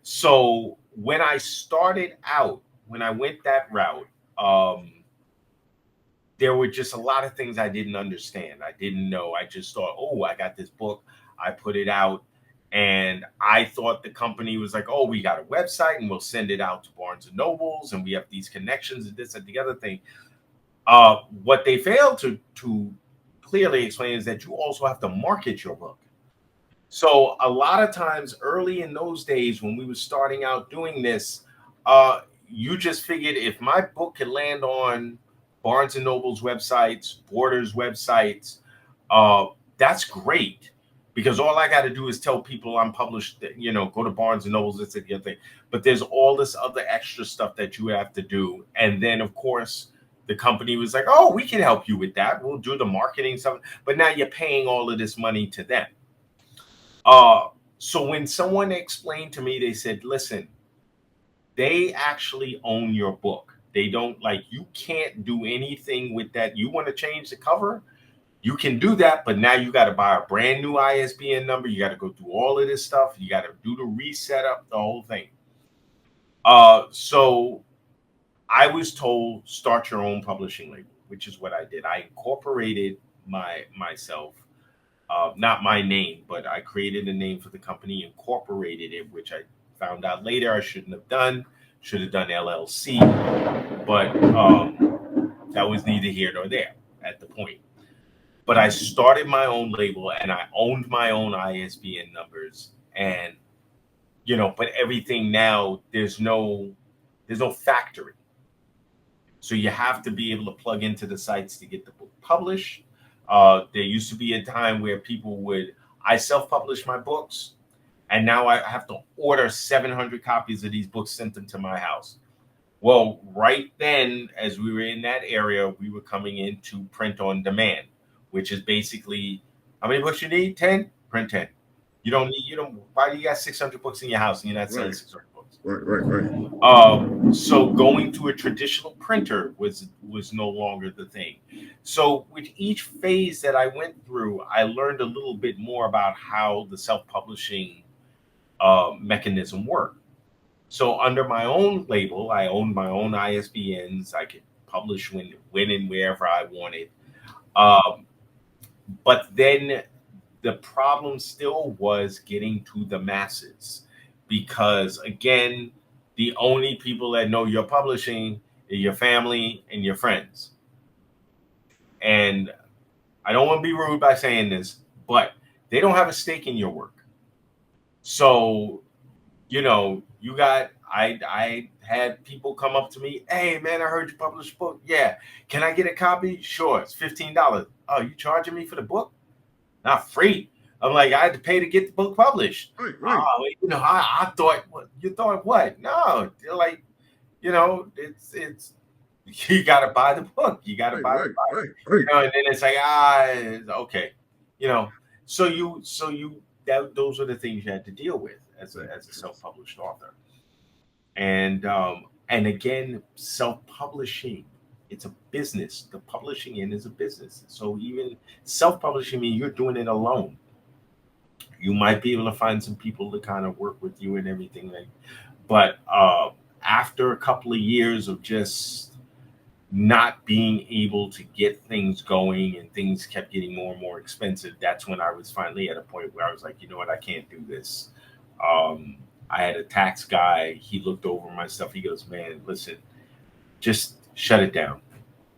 So when I started out, when I went that route, there were just a lot of things I didn't understand. I didn't know. I just thought, oh, I got this book. I put it out. And I thought the company was like, oh, we got a website and we'll send it out to Barnes and Nobles and we have these connections and this and the other thing. What they failed to clearly explain is that you also have to market your book. So a lot of times early in those days when we were starting out doing this, you just figured if my book could land on Barnes and Noble's websites, Borders websites, uh, that's great because all I got to do is tell people I'm published. Go to Barnes and Noble's. It's the other thing. But there's all this other extra stuff that you have to do, and then of course the company was like, "Oh, we can help you with that. We'll do the marketing stuff." But now you're paying all of this money to them. Uh, so when someone explained to me, they said, listen, they actually own your book. They don't, like, you can't do anything with that. You want to change the cover? You can do that, but now you got to buy a brand new ISBN number. You got to go through all of this stuff. You got to do the reset up, the whole thing. So I was told start your own publishing label, which is what I did. I incorporated myself, not my name, but I created a name for the company, incorporated it, which I found out later I shouldn't have done. Should have done LLC, but that was neither here nor there at the point. But I started my own label and I owned my own ISBN numbers, and but everything now there's no factory. So you have to be able to plug into the sites to get the book published. There used to be a time where I self-publish my books, and now I have to order 700 copies of these books, sent them to my house. Well, right then, as we were in that area, we were coming into print on demand, which is basically, how many books you need? 10? Print 10. Why do you got 600 books in your house and you're not selling 600 books? Right. So going to a traditional printer was no longer the thing. So with each phase that I went through, I learned a little bit more about how the self-publishing mechanism worked. So under my own label, I owned my own ISBNs. I could publish when and wherever I wanted. But then the problem still was getting to the masses, because again, the only people that know you're publishing are your family and your friends. And I don't want to be rude by saying this, but they don't have a stake in your work. So, I had people come up to me, hey man, I heard you publish a book. Yeah. Can I get a copy? Sure. It's $15. Oh, you charging me for the book? Not free. I'm like, I had to pay to get the book published. Right. I thought, what? You thought what? No, they're like, it's you got to buy the book. You got to buy the book. Right. And then it's like, okay, those are the things you had to deal with as a self-published author. And again, self-publishing, it's a business. The publishing end is a business. So even self-publishing means you're doing it alone. You might be able to find some people to kind of work with you and everything. But after a couple of years of just not being able to get things going and things kept getting more and more expensive, that's when I was finally at a point where I was like, you know what, I can't do this. I had a tax guy. He looked over my stuff. He goes, man, listen, just shut it down.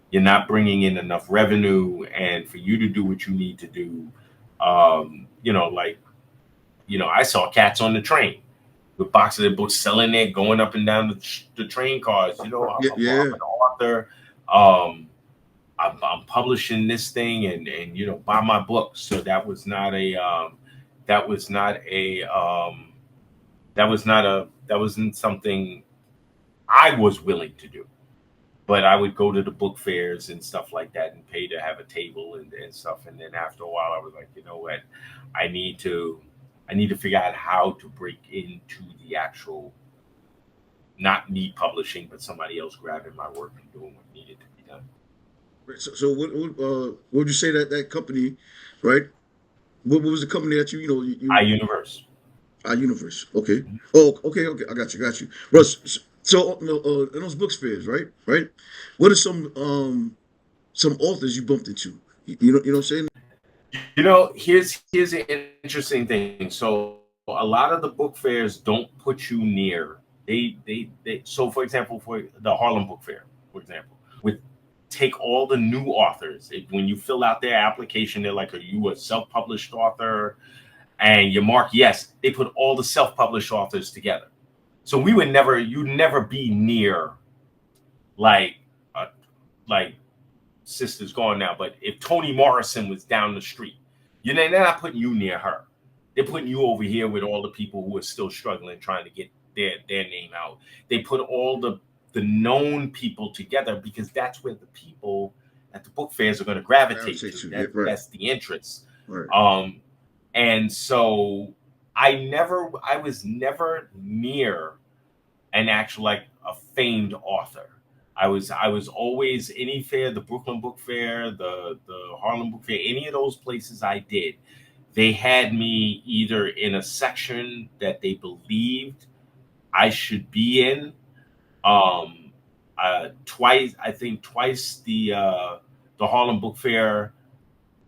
You're not bringing in enough revenue. And for you to do what you need to do, I saw cats on the train with boxes of books selling it, going up and down the train cars. I'm an author. I'm publishing this thing and buy my books. So that wasn't something I was willing to do. But I would go to the book fairs and stuff like that and pay to have a table and stuff. And then after a while, I was like, you know what? I need to figure out how to break into the actual, not me publishing, but somebody else grabbing my work and doing what needed to be done. So what would you say that company, right? What was the company that you iUniverse. iUniverse. Okay. Oh, okay. I got you. Russ, so in those book fairs, right? What are some authors you bumped into? You know what I'm saying? Here's an interesting thing. So a lot of the book fairs don't put you near. So for example, for the Harlem Book Fair, for example, take all the new authors. When you fill out their application, they're like, are you a self-published author? And you mark yes. They put all the self-published authors together. So you'd never be near like Sister's gone now, but if Toni Morrison was down the street, they're not putting you near her. They're putting you over here with all the people who are still struggling, trying to get their name out. They put all the known people together because that's where the people at the book fairs are going to gravitate to. That's the interest. Right. And so I was never near an actual, like a famed author. I was always any fair, the Brooklyn Book Fair, the Harlem Book Fair, any of those places I did, they had me either in a section that they believed I should be in. Um, Twice, I think twice the Harlem Book Fair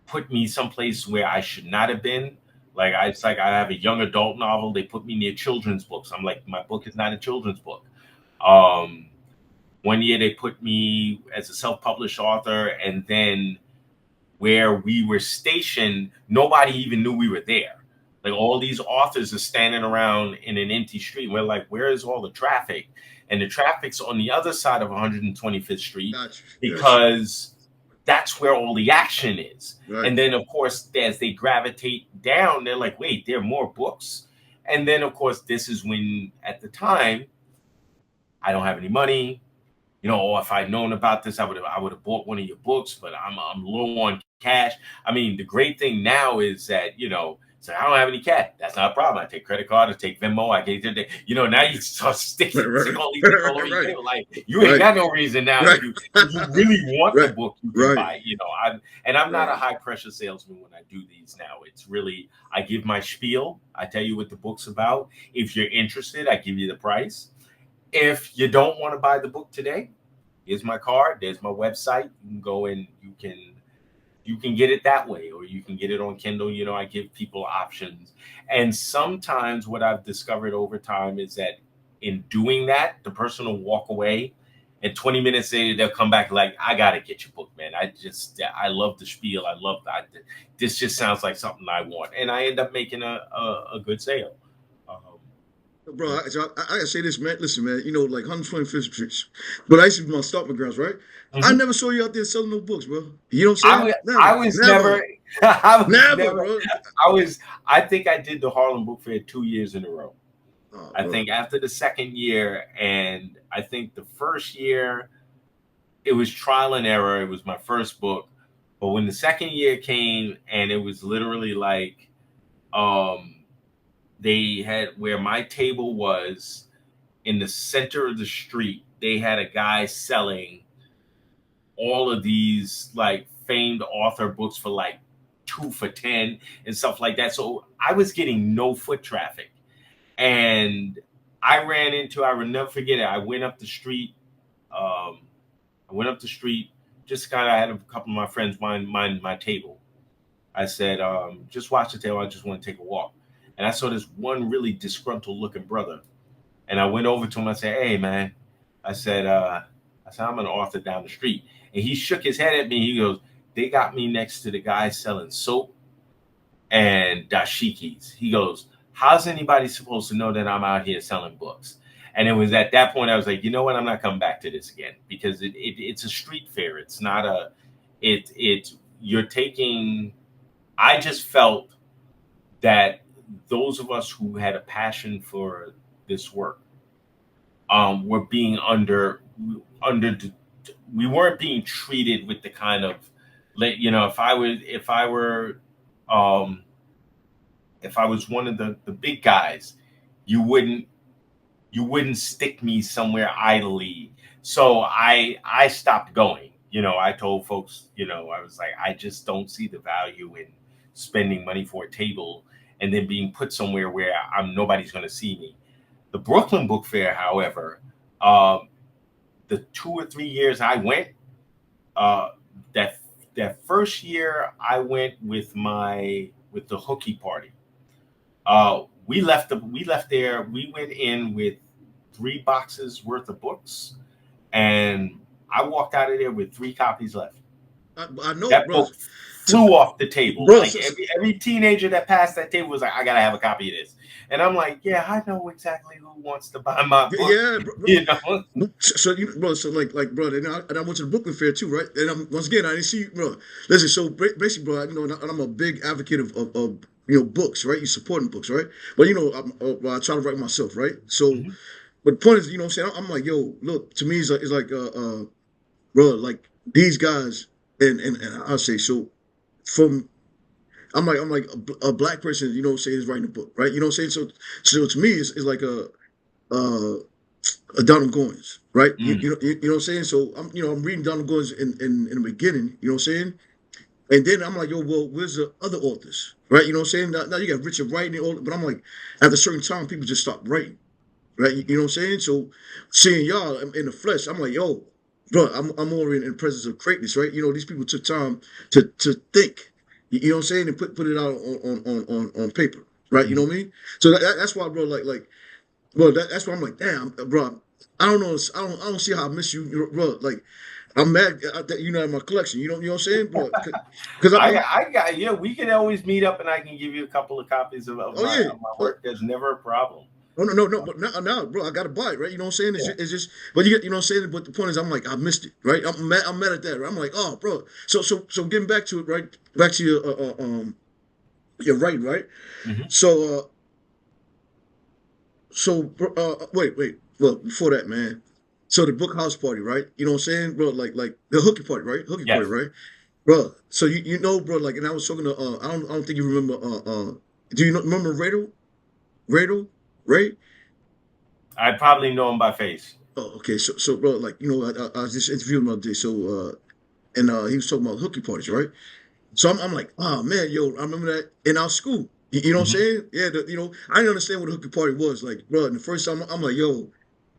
put me someplace where I should not have been. Like it's like I have a young adult novel. They put me near children's books. I'm like, my book is not a children's book. Um, One year they put me as a self-published author, and then where we were stationed, nobody even knew we were there. Like all these authors are standing around in an empty street. We're like, where is all the traffic? And the traffic's on the other side of 125th Street Gotcha. Yes. because that's where all the action is. Right. And then, of course, as they gravitate down, they're like, wait, there are more books. And then, of course, this is when, at the time, I don't have any money. Oh, if I'd known about this, I would have bought one of your books, but I'm low on cash. I mean, the great thing now is that so I don't have any cash. That's not a problem. I take credit card, I take Venmo, I take now you start sticking Right. all these things all over your Right. table. Like you ain't Right. got no reason now. Right. If you really want the Right. book, you can Right. buy. I'm not a Right. high pressure salesman when I do these now. It's really I give my spiel. I tell you what the book's about. If you're interested, I give you the price. If you don't want to buy the book today, here's my card. There's my website. You can go and you can get it that way, or you can get it on Kindle. I give people options. And sometimes what I've discovered over time is that in doing that, the person will walk away, and 20 minutes later they'll come back like, I gotta get your book, man. I love the spiel. I love that. This just sounds like something I want, and I end up making a good sale. Um, Bro, I gotta say this, man. Listen, man, like 125th Street. But I used to be my stomping grounds, right? I mhm. never saw you out there selling no books, bro. You know what I'm I saying? was I Never, was never, never I was never, never bro. I think I did the Harlem Book Fair 2 years in a row. Oh, I bro. think after the second year, and I think the first year it was trial and error. It was my first book, but when the second year came, and it was literally like um, they had where my table was in the center of the street. They had a guy selling all of these like famed author books for like 2 for 10 and stuff like that. So I was getting no foot traffic. And I will never forget it. I went up the street. Um, I went up the street, just kind of had a couple of my friends mind my table. I said, just watch the table. I just want to take a walk. And I saw this one really disgruntled looking brother. And I went over to him. I said, hey, man. I said, I'm an author down the street. And he shook his head at me. He goes, they got me next to the guy selling soap and dashikis. He goes, how's anybody supposed to know that I'm out here selling books? And it was at that point I was like, you know what? I'm not coming back to this again, because it's a street fair. It's not you're taking. I just felt that those of us who had a passion for this work were being under we weren't being treated with the kind of, um, if I was one of the big guys, you wouldn't stick me somewhere idly. So I stopped going. I told folks, I was like, I just don't see the value in spending money for a table and then being put somewhere where nobody's going to see me. The Brooklyn Book Fair, however, the 2 or 3 years I went, uh, that that first year I went with the hooky party. We left there. We went in with 3 boxes worth of books, and I walked out of there with 3 copies left. I know, That bro. book flew off the table. Bro, Like every teenager that passed that table was like, I gotta have a copy of this. And I'm like, yeah, I know exactly who wants to buy my book. yeah, bro. You know? So bro, so like, bro, and I went to the Brooklyn Fair too, right? And once again, I didn't see you, bro. Listen, so basically, bro, and I'm a big advocate of books, right? You supporting books, right? But well, I try to write myself, right? So, Mhm. but the point is, what I'm saying, I'm like, yo, look, to me, it's like, bro, like these guys, and I'll say, so from I'm like a black person, is writing a book, right? You know what I'm saying? So to me, it's like a Donald Goins, right? Mm. You know what I'm saying? So I'm reading Donald Goins in the beginning, you know what I'm saying? And then I'm like, yo, well, where's the other authors, right? You know what I'm saying? Now you got Richard writing it all, but I'm like, at a certain time, people just stop writing, right? You know what I'm saying? So seeing y'all in the flesh, I'm like, yo, bro, I'm already in the presence of greatness, right? You know, these people took time to think, you know what I'm saying, and put it out on paper, right? You know Mm. what I mean? So that's why, bro, bro, that's why I'm like, damn, bro, I don't know, I don't see how I miss you, bro. Like, I'm mad that you're not in my collection. You know what I'm saying, bro? Because I got yeah. We can always meet up, and I can give you a couple of copies of oh yeah. my work. There's never a problem. No, but now, bro, I gotta buy it, right? You know what I'm saying? It's just, but you know what I'm saying? But the point is, I'm like, I missed it, right? I'm mad at that, right? I'm like, oh, bro. So getting back to it, right? Back to your writing, right? Hmm. So, wait. Well, before that, man. So the book house party, right? You know what I'm saying, bro? Like the hooky party, right? Hooky party, Yes, right? Bro. So you know, bro, like, and I was talking to I don't think you remember do you remember Radel? Ray? I probably know him by face. Oh, okay. So bro, like, I was just interviewing him the other day. So and he was talking about hooky parties, right? So I'm like, oh man, yo, I remember that in our school. You know what I'm Hmm. saying? Yeah, I didn't understand what a hooky party was. Like, bro, and the first time I'm like, yo,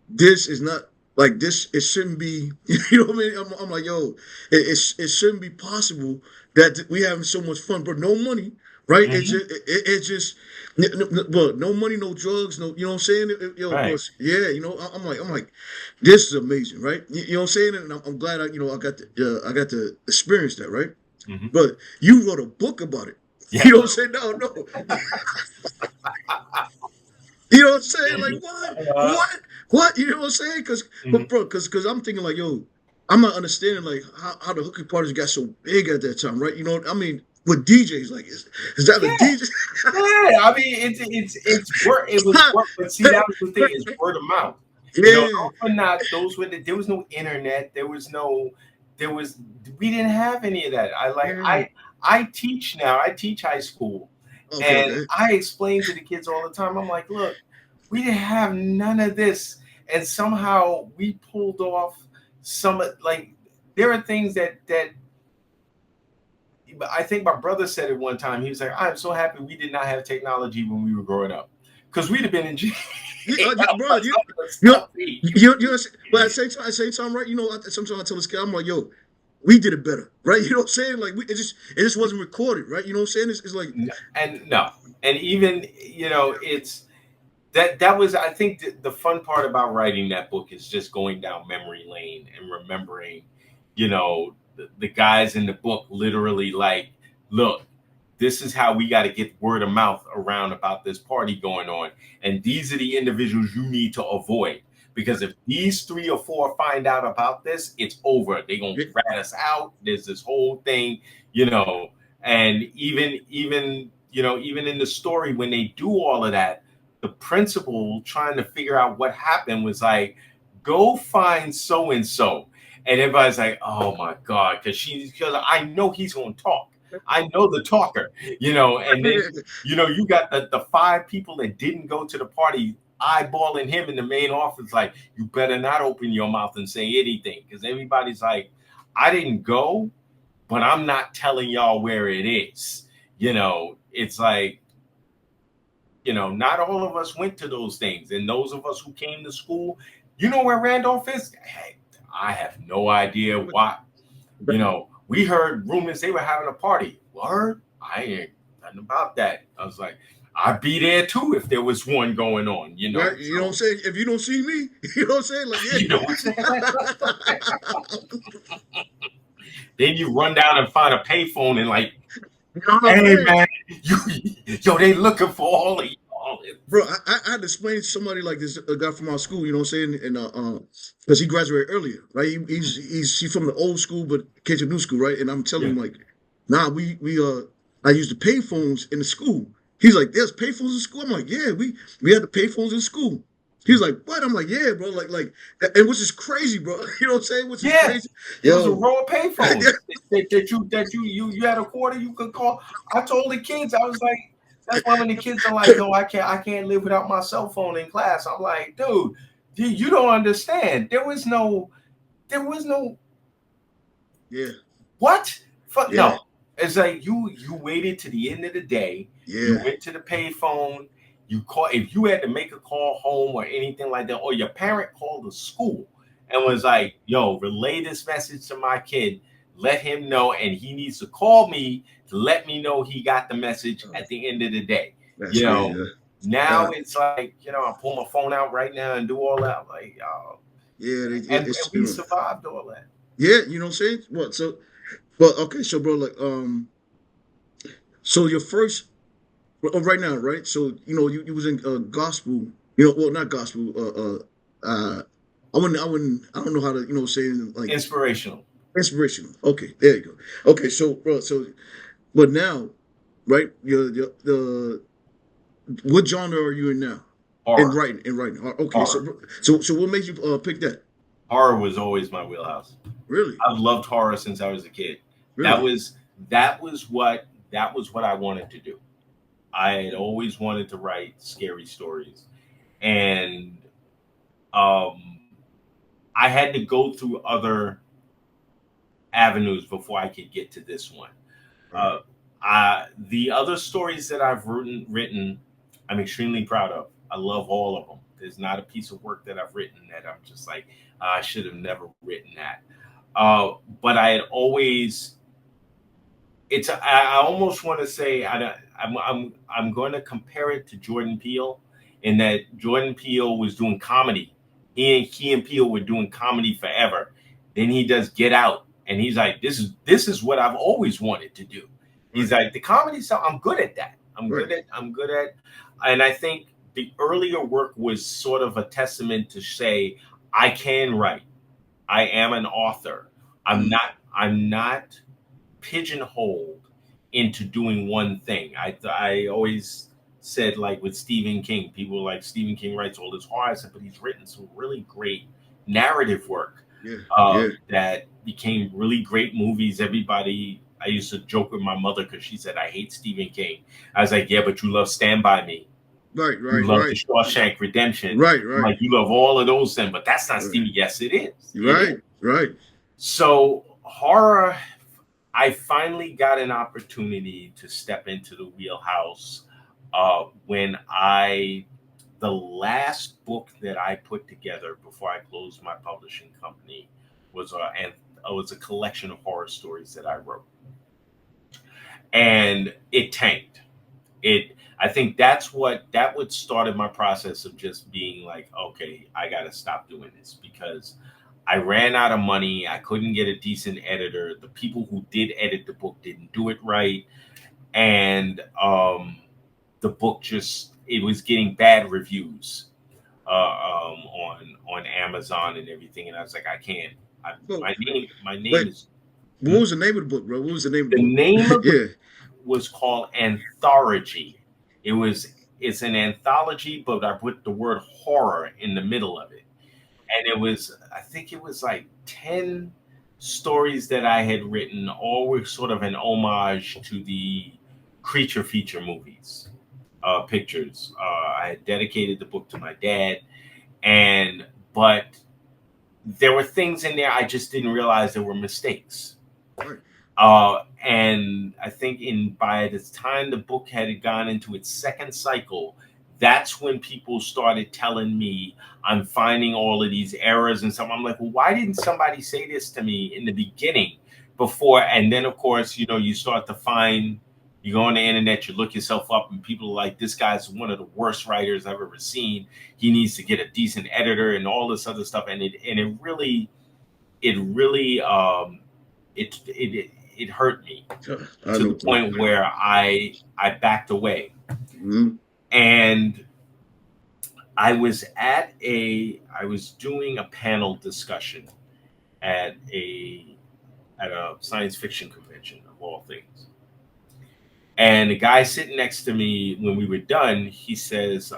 this is not like this. It shouldn't be. You know what I mean? I'm like, yo, it shouldn't be possible that we having so much fun, but no money, right? Hmm. It's just, well, no money, no drugs, no. You know what I'm saying? Yo, bro, Right. yeah. I'm like, this is amazing, right? You know what I'm saying? And I'm glad I got to experience that, right? Hmm. But you wrote a book about it. You Yeah. know what I'm saying? No. You know what I'm saying? Like what? Uh, What? You know what I'm saying? mhm. Because I'm thinking like, yo, I'm not understanding like how the hooky parties got so big at that time, right? You know, I mean, with DJs, like, is that a Yeah. DJ? Yeah, I mean, it's word. It was word, but see, that was the thing is word of mouth. You know, Yeah. those were not. Those were there was no internet. There was no. There was. We didn't have any of that. Yeah. I teach now. I teach high school, and Okay. I explain to the kids all the time. I'm like, look, we didn't have none of this, and somehow we pulled off like there are things that I think my brother said it one time. He was like, "I'm so happy we did not have technology when we were growing up, because we'd have been in jail." Bro, you, but at the same time, right? Sometimes I tell this guy, I'm like, yo, we did it better, right? You know what I'm saying? Like, it just wasn't recorded, right? You know what I'm saying? It's like, And no, and even it's that was I think the fun part about writing that book is just going down memory lane and remembering, the guys in the book literally like, look, this is how we got to get word of mouth around about this party going on, and these are the individuals you need to avoid, because if these 3 or 4 find out about this, it's over. They're gonna yeah, rat us out. There's this whole thing, you know and even in the story when they do all of that, the principal trying to figure out what happened was like, go find so and so, and everybody's like, oh my god, because I know he's gonna talk. I know the talker, and then you got the 5 people that didn't go to the party eyeballing him in the main office, like, you better not open your mouth and say anything, because everybody's like, I didn't go, but I'm not telling y'all where it is. It's like, not all of us went to those things. And those of us who came to school, you know where Randolph is? Hey, I have no idea why. We heard rumors they were having a party. Word? I ain't nothing about that. I was like, I'd be there too if there was one going on, right? You know what I'm So, saying? If you don't see me, you know what I'm saying? Like, you know what I'm saying? yeah. Then you run down and find a payphone and like, Oh hey man, man, they looking for all of y'all. bro, I had to explain to somebody like this, a guy from our school, you know what I'm saying, and because he graduated earlier, right? He's from the old school, but came to new school, right? And I'm telling Yeah. him like, nah, we I used the payphones in the school. He's like, there's payphones in school. I'm like, yeah, we had the payphones in school. He's like, what? I'm like, yeah, bro, like, and which is crazy, bro. You know what I'm saying? Which is Yeah, crazy, it was a yo. row of payphones that you had a quarter you could call. I told the kids, I was like, that's why when the kids are like, yo, I can't live without my cell phone in class. I'm like, dude, You don't understand. There was no Yeah. what? Fuck Yeah. no. It's like you waited to the end of the day. You Yeah. went to the payphone. You call if you had to make a call home or anything like that, or your parent called the school and was like, "Yo, relay this message to my kid. Let him know, and he needs to call me to let me know he got the message Oh, at the end of the day." that's You crazy. know, now Uh, it's like I pull my phone out right now and do all that. Like, yeah. and It's we survived all that. yeah. You know what I'm saying? What? So, but okay. So, bro, like, so your first, right now, right? So, you was in gospel. Well, not gospel. I don't know how to, say it, like Inspirational inspirational. Okay, there you go. Okay, so, bro, but now, right? The what genre are you in now? In horror. writing, in writing. Okay, Horror. so what made you pick that? Horror was always my wheelhouse. Really, I've loved horror since I was a kid. That really. was that was what I wanted to do. I had always wanted to write scary stories, and um, I had to go through other avenues before I could get to this one. Right. Uh, the other stories that I've written, I'm extremely proud of. I love all of them. There's not a piece of work that I've written that I'm just like, I should have never written that. But I had always, I almost want to say, I'm going to compare it to Jordan Peele in that Jordan Peele was doing comedy. He and Peele were doing comedy forever. Then he does Get Out, and he's like, this is what I've always wanted to do. He's Right. like, the comedy stuff, I'm good at that. Right. I'm good at, and I think the earlier work was sort of a testament to say, I can write. I am an author. I'm Mm. not. I'm not pigeonholed into doing one thing. I always said, like with Stephen King, people were like, Stephen King writes all this horror. I said, but he's written some really great narrative work Yeah. Yeah. that became really great movies. I used to joke with my mother because she said I hate Stephen King. I was like, yeah, but you love Stand By Me. Right. You Right. love The Right. Shawshank Redemption. Right. I'm Right. like, you love all of those things, but that's not Right. Stevie. Yes, it is. It is. Right. Right. So horror, I finally got an opportunity to step into the wheelhouse when the last book that I put together before I closed my publishing company was a collection of horror stories that I wrote, and it tanked. I think that what started my process of just being like, okay, I got to stop doing this because I ran out of money. I couldn't get a decent editor. The people who did edit the book didn't do it right, and the book just it was getting bad reviews on Amazon and everything. And I was like, I can't. Well, My name wait. is What was the name of the book, bro? What was the name of the the book? name of the Yeah. was called Anthology. It's an anthology, but I put the word horror in the middle of it. And I think it was like 10 stories that I had written, all were sort of an homage to the creature feature movies, pictures. I had dedicated the book to my dad, but there were things in there I just didn't realize there were mistakes. Right. And I think by the time the book had gone into its second cycle, that's when people started telling me I'm finding all of these errors and stuff. I'm like, well, why didn't somebody say this to me in the beginning before? And then, of course, you start to find, you go on the internet, you look yourself up, and people are like, this guy's one of the worst writers I've ever seen. He needs to get a decent editor and all this other stuff. And it hurt me I to know, the bro. point where I backed away. Mhm. And I was doing a panel discussion at a science fiction convention of all things. And the guy sitting next to me when we were done, he says,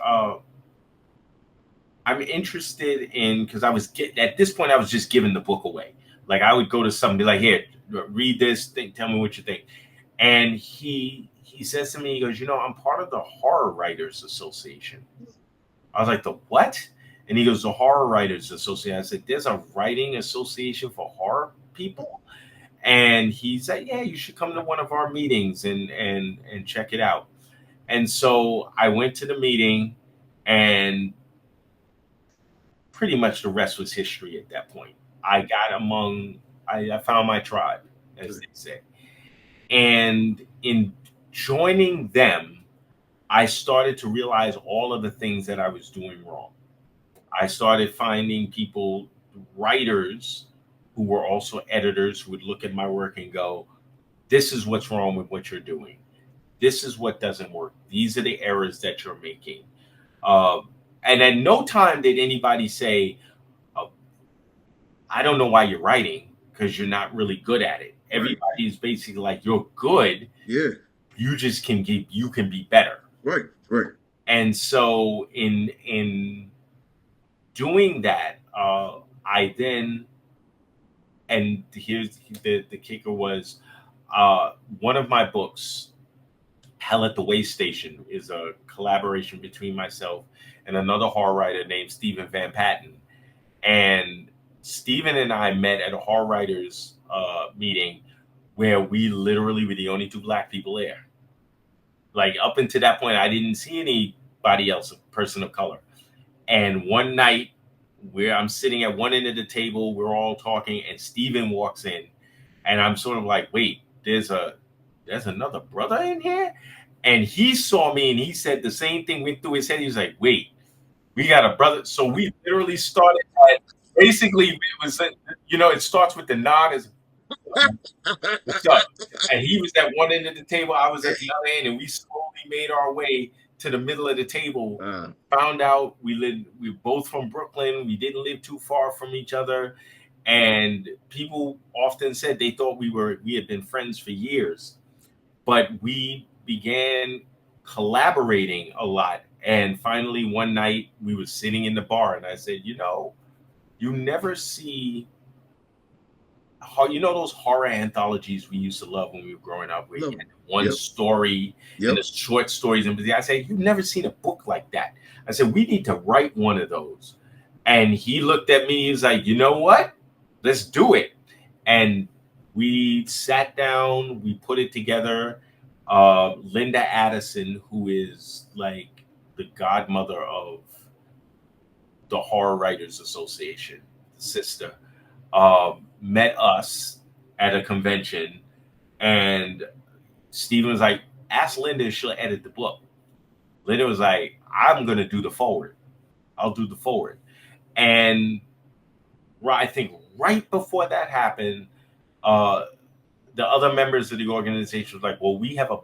I'm interested in, because at this point I was just giving the book away. Like I would go to someone and be like, here, read this thing, tell me what you think. And he says to me, he goes, I'm part of the Horror Writers Association. I was like, the what? And he goes, the Horror Writers Association. I said, there's a writing association for horror people? And he said, yeah, you should come to one of our meetings and check it out. And so I went to the meeting, and pretty much the rest was history at that point. I got I found my tribe, as they say. And in joining them, I started to realize all of the things that I was doing wrong. I started finding people, writers, who were also editors, who would look at my work and go, this is what's wrong with what you're doing. This is what doesn't work. These are the errors that you're making. And at no time did anybody say, oh, I don't know why you're writing, because you're not really good at it. Everybody is basically like, you're good. Yeah. You just can you can be better. Right. Right. And so in doing that, I then, and here's the kicker was, one of my books, Hell at the Way Station, is a collaboration between myself and another horror writer named Stephen Van Patten. And Stephen and I met at a horror writers meeting where we literally were the only two Black people there. Like, up until that point, I didn't see anybody else, a person of color. And one night, where I'm sitting at one end of the table, we're all talking, and Stephen walks in, and I'm sort of like, wait, there's another brother in here? And he saw me, and he said the same thing went through his head. He was like, wait, we got a brother. So we literally started at, basically, it was, it starts with the nod as, what's up? And he was at one end of the table, I was at the other end, and we slowly made our way to the middle of the table. Found out we were both from Brooklyn. We didn't live too far from each other. And people often said they thought we had been friends for years. But we began collaborating a lot. And finally, one night, we were sitting in the bar, and I said, you never see, those horror anthologies we used to love when we were growing up, where you had one story and the short stories. And I said, you've never seen a book like that. I said, we need to write one of those. And he looked at me, he was like, you know what? Let's do it. And we sat down, we put it together. Linda Addison, who is like the godmother of the Horror Writers Association, the sister, met us at a convention, and Stephen was like, ask Linda if she'll edit the book. Linda was like, I'm going to do the forward. I'll do the forward. And I think right before that happened, the other members of the organization was like, well, we have a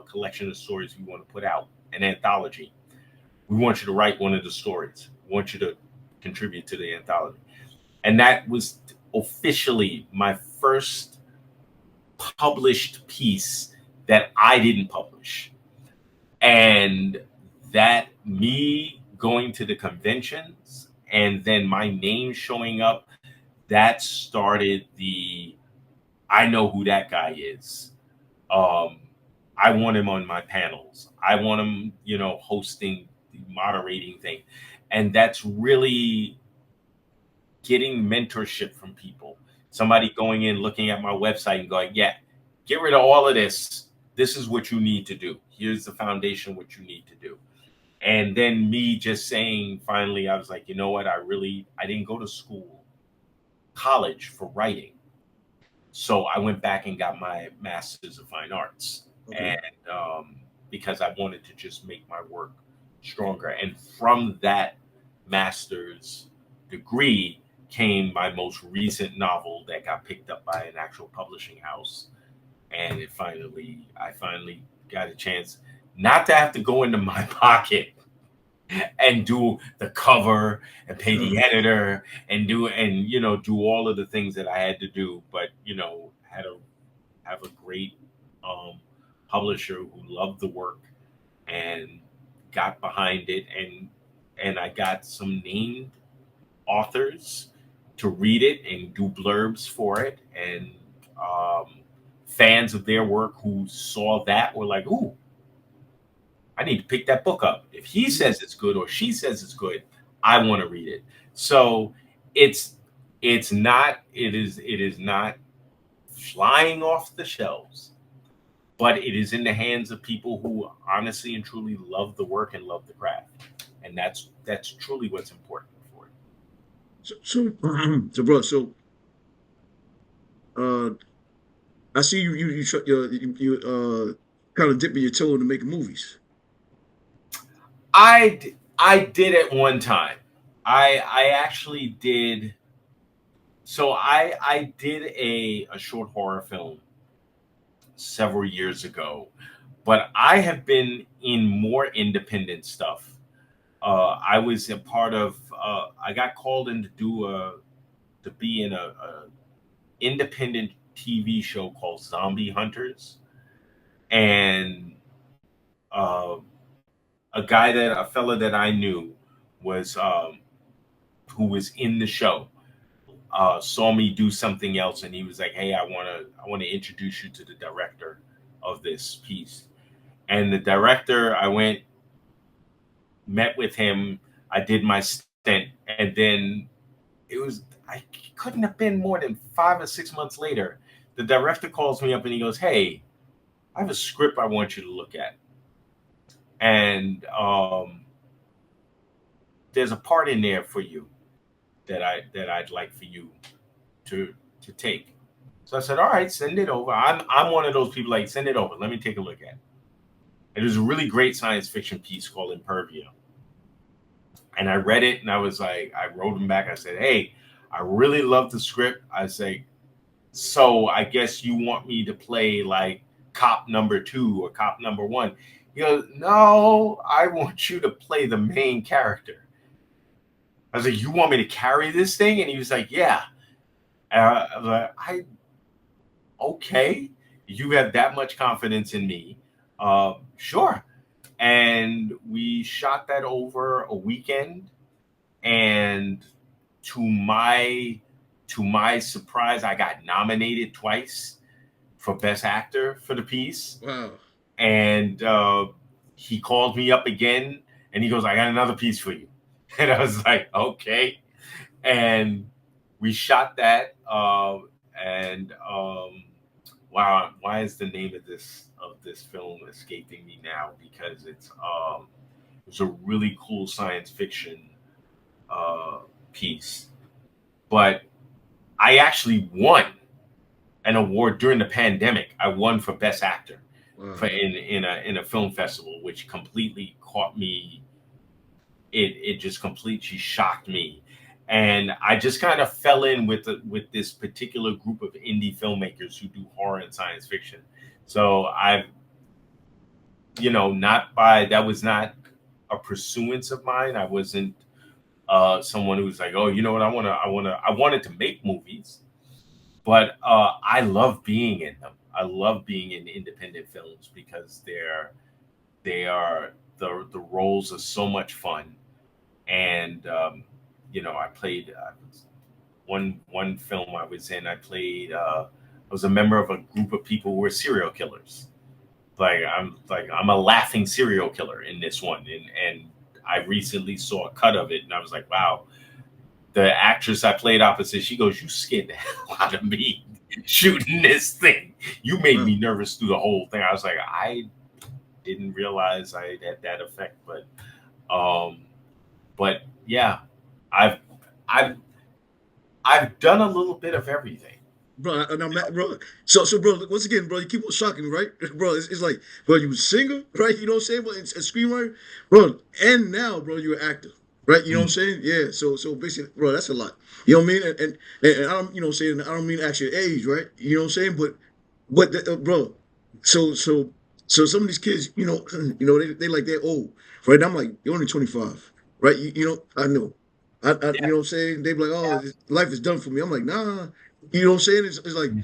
collection of stories we want to put out, an anthology. We want you to write one of the stories. We want you to contribute to the anthology. And that was officially my first published piece that I didn't publish. And that, me going to the conventions and then my name showing up, that started I know who that guy is. I want him on my panels. I want him, hosting the moderating thing. And that's really getting mentorship from people. Somebody going in, looking at my website and going, yeah, get rid of all of this. This is what you need to do. Here's the foundation, what you need to do. And then me just saying, finally, I was like, you know what? I didn't go to college for writing. So I went back and got my Master's of Fine Arts. Okay. And because I wanted to just make my work stronger. And from that master's degree came my most recent novel that got picked up by an actual publishing house. And I finally got a chance not to have to go into my pocket and do the cover and pay the editor and do all of the things that I had to do, but have a great publisher who loved the work and got behind it, and I got some named authors to read it and do blurbs for it, and fans of their work who saw that were like, ooh, I need to pick that book up. If he says it's good or she says it's good, I want to read it. So it's it is not flying off the shelves, but it is in the hands of people who honestly and truly love the work and love the craft, and that's truly what's important for it. So bro, so uh, I see you kind of dipping your toe into making movies. I did at one time. I actually did. So I did a short horror film several years ago, but I have been in more independent stuff. I was a part of. I got called in to do a to be in a independent TV show called Zombie Hunters, and uh, a fella that I knew was who was in the show saw me do something else, and he was like, "Hey, I want to introduce you to the director of this piece." And the director, I went, met with him, I did my stint, and then it was I couldn't have been more than 5 or 6 months later. The director calls me up and he goes, "Hey, I have a script I want you to look at, and there's a part in there for you that I'd like for you to take." So I said, "All right, send it over." I'm one of those people like, "Send it over. Let me take a look at it." It was a really great science fiction piece called Impervia. And I read it and I was like, I wrote him back. I said, "Hey, I really love the script." I say, "So I guess you want me to play like cop number two or cop number one?" He goes, "No, I want you to play the main character." I was like, "You want me to carry this thing?" And he was like, "Yeah." I was like, okay, you have that much confidence in me. Sure. And we shot that over a weekend. And to my to my surprise, I got nominated twice for Best Actor for the piece. Wow. And he called me up again and he goes, "I got another piece for you." And I was like, "Okay." And we shot that. And wow, why is the name of this film escaping me now? Because it's a really cool science fiction uh, piece. But I actually won an award during the pandemic. I won for Best Actor Wow. for in a film festival, which completely caught me. It just completely shocked me, and I just kind of fell in with this particular group of indie filmmakers who do horror and science fiction. So I've not by that was not a pursuance of mine. I wasn't someone who was like, "Oh, you know what? I wanted to make movies, but I love being in them. I love being in independent films because they are the roles are so much fun." And I played one film I was in. I played. I was a member of a group of people who were serial killers. I'm a laughing serial killer in this one, and I recently saw a cut of it, and I was like, wow. The actress I played opposite, she goes, "You scared the hell out of me shooting this thing. You made Wow. me nervous through the whole thing." I was like, I didn't realize I had that effect, um, but yeah, I've I've I've done a little bit of everything. Bro, and I'm not, bro. So, bro, once again, bro, you keep on shocking me, right? Bro, it's like, bro, you was singer, right? You know what I'm saying? But it's a screenwriter, bro. And now, bro, you're an actor, right? You know what I'm Mm. saying? Yeah. So basically, bro, that's a lot. You know what I mean? And I don't, you know what I'm saying? I don't mean actually age, right? You know what I'm saying? Bro, so so so some of these kids, they like they're old, right? I'm like, you're only 25, right? I know. You Yeah, know what I'm saying? They be like, oh, life is done for me. I'm like, nah. You know what I'm saying? It's like yeah,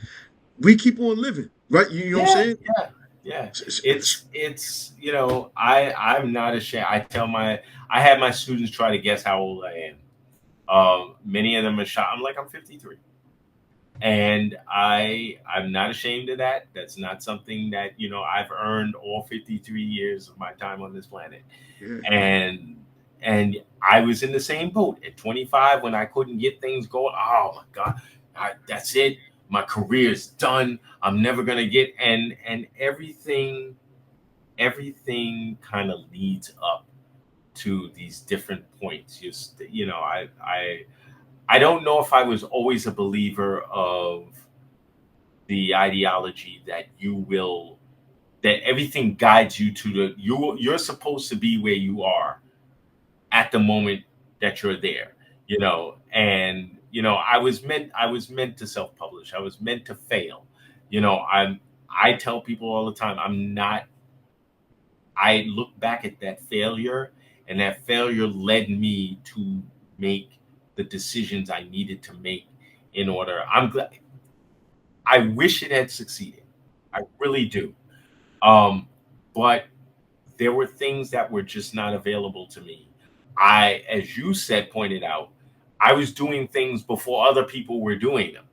we keep on living, right? You know what I'm yeah, saying? yeah. Yeah. S- s- It's I'm not ashamed. I had my students try to guess how old I am. Many of them are shocked. I'm like, I'm 53. And I'm not ashamed of that. That's not something that I've earned all 53 years of my time on this planet. yeah. And and I was in the same boat at 25 when I couldn't get things going. Oh my God, that's it. My career's done. I'm never gonna get and everything kind of leads up to these different points. Just I don't know if I was always a believer of the ideology that that everything guides you to you're supposed to be where you are at the moment that you're there, and I was meant to self-publish. I was meant to fail. I tell people all the time, I look back at that failure, and that failure led me to make the decisions I needed to make in order. I'm glad. I wish it had succeeded. I really do. Um, but there were things that were just not available to me. As you pointed out, I was doing things before other people were doing them.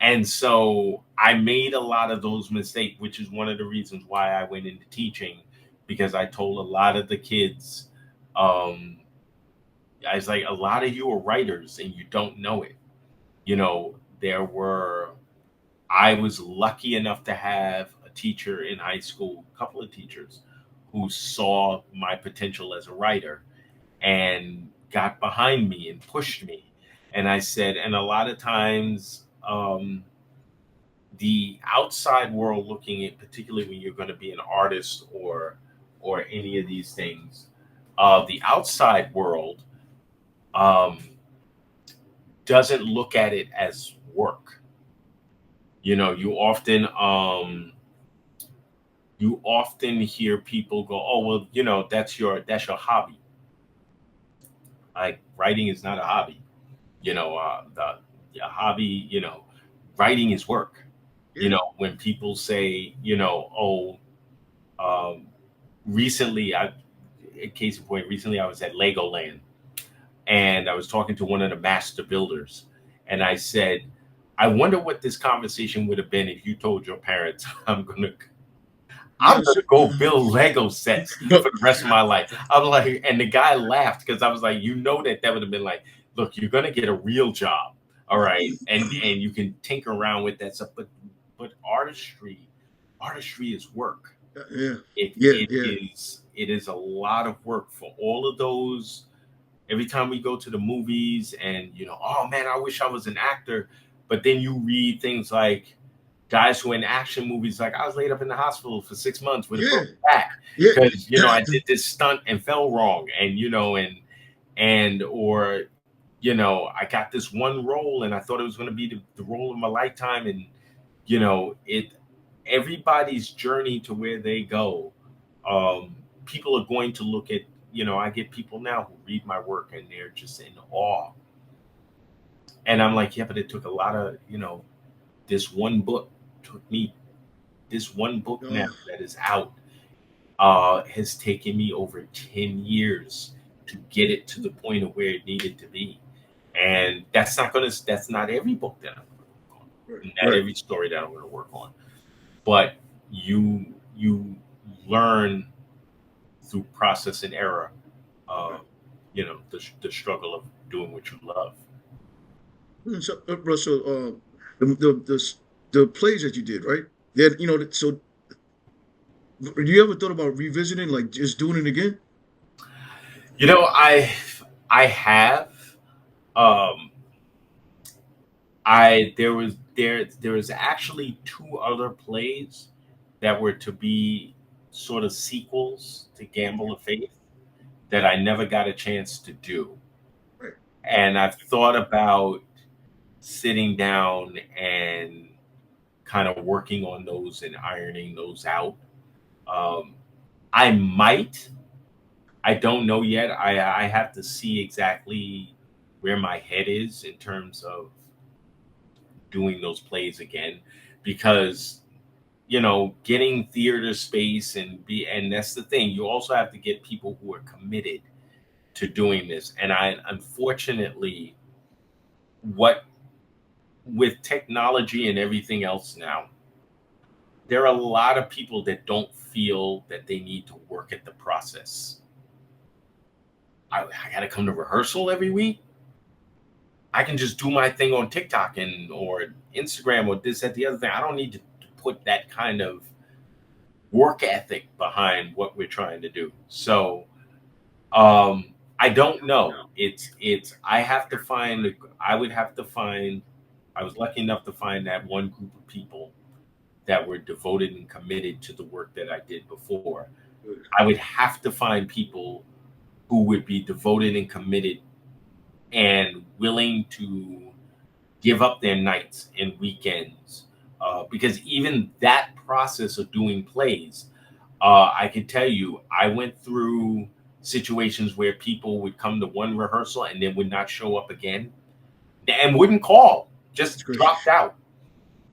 And so I made a lot of those mistakes, which is one of the reasons why I went into teaching, because I told a lot of the kids, um, I was like, a lot of you are writers and you don't know it. There were, I was lucky enough to have a teacher in high school, a couple of teachers who saw my potential as a writer and got behind me and pushed me. And I said, and a lot of times, the outside world looking at, particularly when you're going to be an artist or any of these things, the outside world um, doesn't look at it as work. You often hear people go, "Oh, well, that's your hobby." Like, writing is not a hobby. The hobby, writing is work. Yeah. When people say, "Oh," um, recently, a case in point, recently I was at Legoland, and I was talking to one of the master builders, and I said, "I wonder what this conversation would have been if you told your parents I'm Yeah. gonna go build Lego sets for the rest of my life." I'm like, and the guy laughed because I was like, that would have been like, "Look, you're gonna get a real job, all right, and you can tinker around with that stuff, but artistry is work. Yeah. It Yeah. it Yeah. is a lot of work for all of those. Every time we go to the movies, and oh man, I wish I was an actor, but then you read things like guys who are in action movies, like, I was laid up in the hospital for 6 months with a Yeah. broken back Yeah. because I did this stunt and fell wrong, and or I got this one role and I thought it was going to be the role of my lifetime, and it everybody's journey to where they go. People are going to look at, I get people now who read my work and they're just in awe, and I'm like, yeah, but it took a lot of, this one book took me this one book now Oh, that is out, has taken me over 10 years to get it to the point of where it needed to be. And that's not every book that I'm going to work right. on, not Right. every story that I'm going to work on. But you learn through process and error, Right. the struggle of doing what you love. So, Russell, the plays that you did, right? Yeah. So you ever thought about revisiting, like just doing it again? I have. Um, I there was actually two other plays that were to be sort of sequels to Gamble of Faith that I never got a chance to do. Right. And I've thought about sitting down and kind of working on those and ironing those out. Um, I might. I don't know yet. I have to see exactly where my head is in terms of doing those plays again, because getting theater space and that's the thing, you also have to get people who are committed to doing this. And I unfortunately, what with technology and everything else now, there are a lot of people that don't feel that they need to work at the process. I got to come to rehearsal every week. I can just do my thing on TikTok and or Instagram or this, that, the other thing. I don't need to put that kind of work ethic behind what we're trying to do. So I don't know. It's I have to find I would have to find I was lucky enough to find that one group of people that were devoted and committed to the work that I did before. I would have to find people who would be devoted and committed and willing to give up their nights and weekends. Because even that process of doing plays, I can tell you, I went through situations where people would come to one rehearsal and then would not show up again and wouldn't call, That's just crazy. dropped out.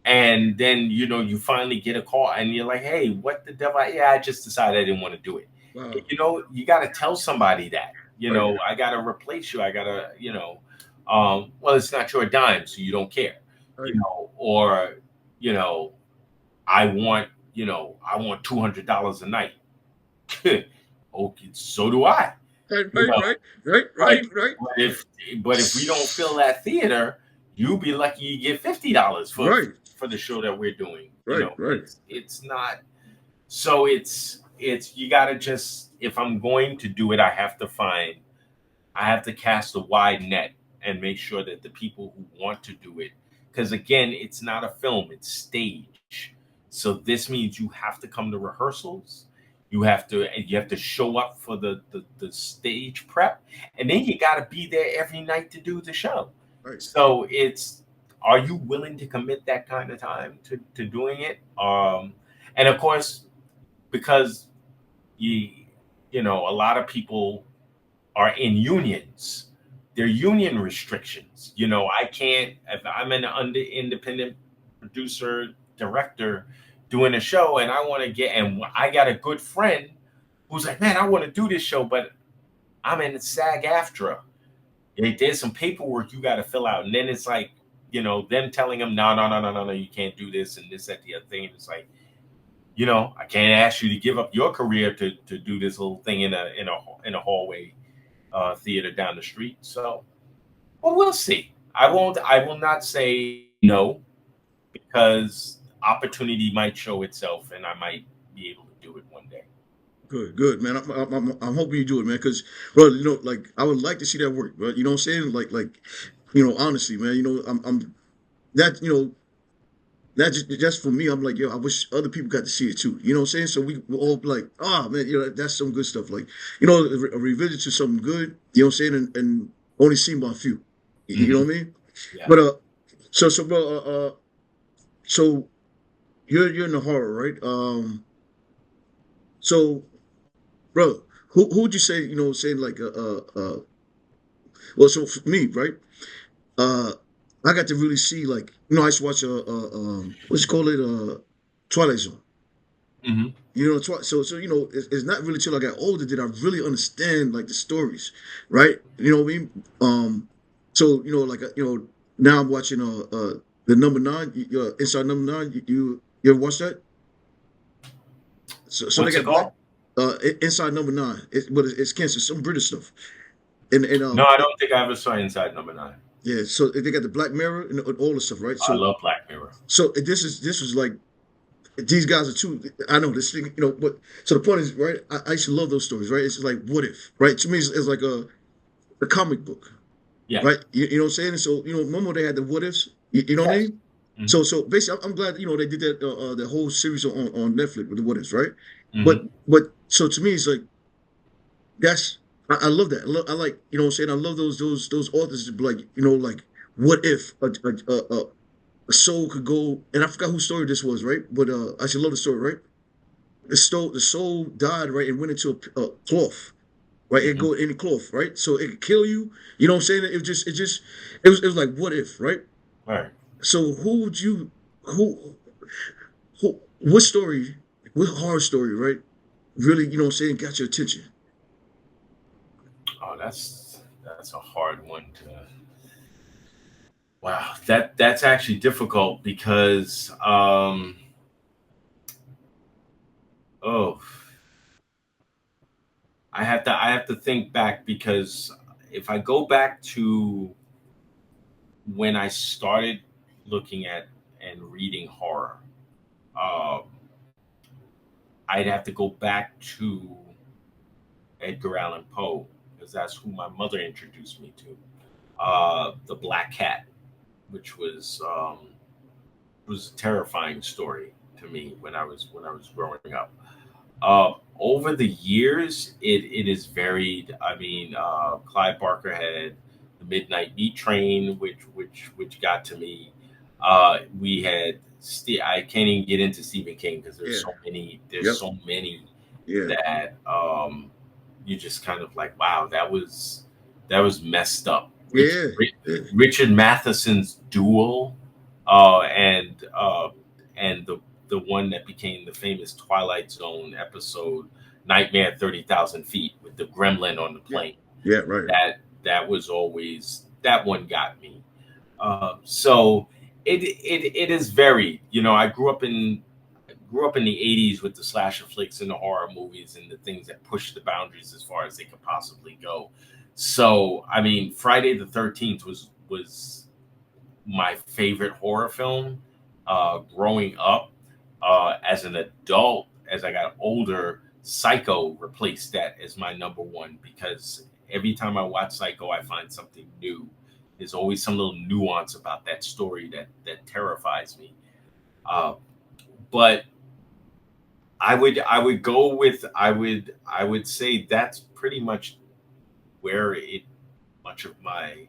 And then, you finally get a call and you're like, hey, what the devil? Yeah, I just decided I didn't want to do it. Wow. You got to tell somebody that, Right. I got to replace you. I got to, well, it's not your dime, so you don't care, Right. or, you know, I want $200 a night. Okay, so do I. Right. You know, Right. Right. but Right. Right. but if we don't fill that theater, you'll be lucky you get $50 Right. for the show that we're doing. Right. Right. It's not. So it's you got to just, if I'm going to do it, I have to cast a wide net and make sure that the people who want to do it, because again, it's not a film, it's stage. So this means you have to come to rehearsals. You have to show up for the stage prep, and then you got to be there every night to do the show. Right. So are you willing to commit that kind of time to doing it? And of course, because you a lot of people are in unions. There are union restrictions. I can't, if I'm an independent producer, director doing a show and and I got a good friend who's like, man, I want to do this show, but I'm in SAG-AFTRA. There's some paperwork you got to fill out. And then it's like, them telling them, no, no, no, no, no, no, you can't do this and this, that, the other thing. And it's like, I can't ask you to give up your career to do this little thing in a hallway theater down the street. So, well, we'll see. I will not say no, because opportunity might show itself, and I might be able to do it one day. Good. Good, man. I'm hoping you do it, man. Because, bro, like I would like to see that work, bro. You know what I'm saying? Like, honestly, man. I'm that. That just for me. I'm like, yo, I wish other people got to see it too. You know what I'm saying? So we're all like, ah, man. That's some good stuff. Like, a revisit to something good. You know what I'm saying? And only seen by a few. You know Hmm. what I mean? Yeah. But so bro, so you're in the horror, right? So, bro, who would you say, saying like well, so for me, right? Uh, I got to really see like, I used to watch what's it called, Twilight Zone. Hmm. So it's not really till I got older did I really understand like the stories, right? You know what I mean? So like now I'm watching the number nine, inside number nine. You ever watch that? So they What's it got black called? inside number nine. It's cancer, some British stuff, and No, I don't think I ever saw Inside Number Nine. yeah. So they got the Black Mirror and all the stuff, right? I love Black Mirror. So this was like these guys are too. I know this thing, but so the point is, right? I used to love those stories, right? It's like what if, right? To me, it's like a comic book, Yeah. right? You know what I'm saying? So remember they had the what ifs. You know what I Yes. mean? Hmm. So basically, I'm glad they did that the whole series on Netflix with the what ifs, right? But Hmm. so to me, it's like that's I love that. I like what I'm saying. I love those authors that be like like what if a soul could go, and I forgot whose story this was, right? But I should love the story, right? The soul died, right, and went into a cloth, right? It Hmm. go in the cloth, right? So it could kill you. You know what I'm saying? It was like what if, right? All right. So who would you who what story, what horror story, right? Really, what I'm saying, got your attention. Oh, that's a hard one to. Wow, that's actually difficult because oh, I have to think back, because if I go back to when I started looking at and reading horror, um, I'd have to go back to Edgar Allan Poe, because that's who my mother introduced me to. The Black Cat, which was a terrifying story to me when I was growing up. Over the years, it is varied. I mean, Clive Barker had the Midnight Meat Train, which got to me. We had I can't even get into Stephen King, because there's Yeah. so many. There's Yep. so many Yeah. that you just kind of like, wow, that was messed up. Yeah. Yeah. Richard Matheson's Duel, and the one that became the famous Twilight Zone episode, Nightmare at 30,000 Feet, with the gremlin on the Yeah. plane. Yeah. Right. That was always, that one got me. So it is varied. I grew up in the '80s with the slasher flicks and the horror movies and the things that push the boundaries as far as they could possibly go. So I mean, Friday the 13th was my favorite horror film growing up. As an adult, as I got older, Psycho replaced that as my number one, because every time I watch Psycho, I find something new. There's always some little nuance about that story that terrifies me. Uh, but I would go with I would say that's pretty much where it much of my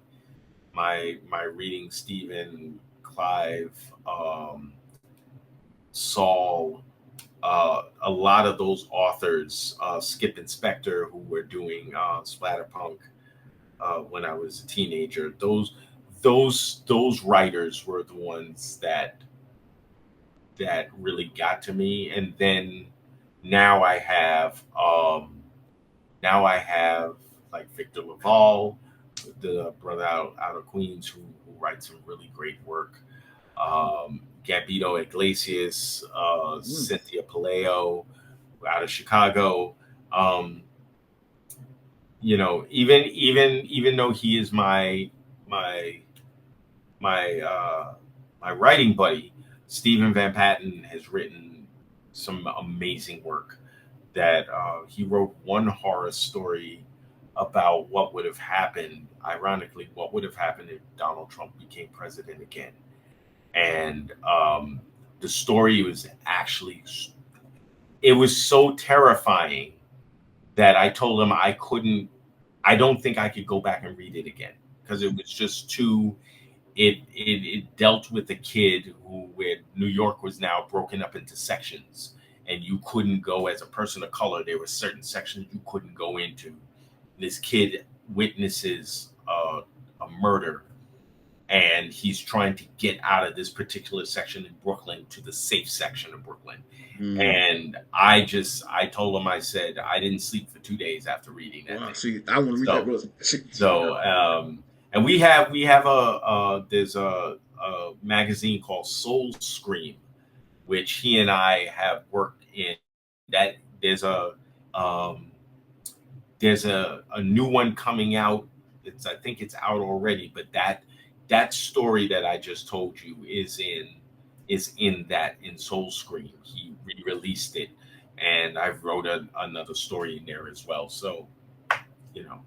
reading, Stephen, Clive, Saul, a lot of those authors, Skip Inspector, who were doing splatterpunk when I was a teenager. Those writers were the ones that really got to me. And then now I have now I have like Victor Laval, the brother out of Queens, who writes some really great work. Gambito Iglesias, Mm. Cynthia Paleo out of Chicago. Um, even though he is my my writing buddy, Stephen Van Patten has written some amazing work. That he wrote one horror story about what would have happened. Ironically, what would have happened if Donald Trump became president again. And the story was actually, it was so terrifying that I told him I don't think I could go back and read it again, because it was just too. It dealt with a kid where New York was now broken up into sections, and you couldn't go as a person of color. There were certain sections you couldn't go into. This kid witnesses a murder, and he's trying to get out of this particular section in Brooklyn to the safe section of Brooklyn. Mm. And I told him, I said, I didn't sleep for 2 days after reading that Wow. thing. See, I want to read that, So, brother. See, so, and we have there's a magazine called Soul Scream, which he and I have worked in. That um, there's a new one coming out. I think it's out already, but that story that I just told you is in Soul Scream. He re-released it, and I wrote another story in there as well. So you know,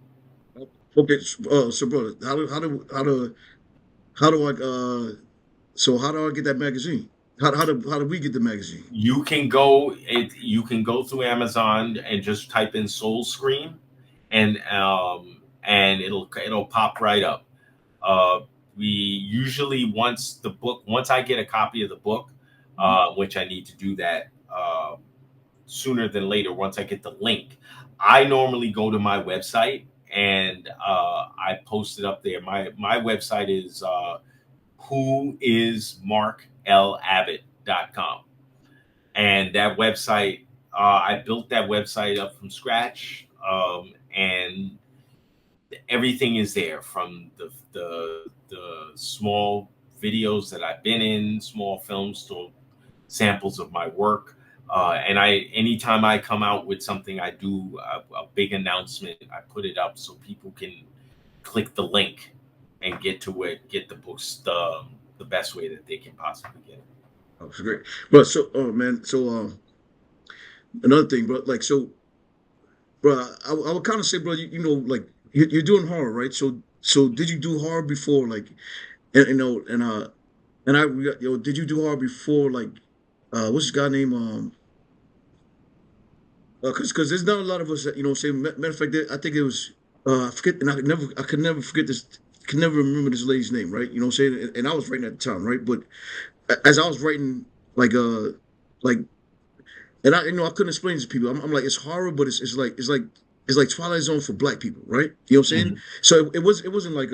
okay. So, brother, how do I so how do I get that magazine? How do we get the magazine? you can go through Amazon and just type in Soul Scream, and it'll pop right up. Uh, we usually, once I get a copy of the book, which I need to do that sooner than later. Once I get the link, I normally go to my website, and I post it up there. My website is who is marclabbott.com. And that website, I built that website up from scratch, and everything is there, from the small videos that I've been in, small films, to samples of my work. And anytime I come out with something, I do a big announcement. I put it up so people can click the link and get the books the best way that they can possibly get it. Oh, it's great. But so, oh man, so another thing, bro, like so, bro, I would kind of say, bro, you know, like you're doing horror, right? So did you do horror before, like, and you know, and did you do horror before, like, what's this guy name, because there's not a lot of us that you know. Say matter of fact, I think it was I forget, and I could never forget this, can never remember this lady's name, right? You know what I'm saying? And I was writing at the time, right? But as I was writing, like like, and I you know I couldn't explain this to people. I'm like it's horror, but it's like Twilight Zone for black people, right? You know what I'm saying? Mhm. So it wasn't like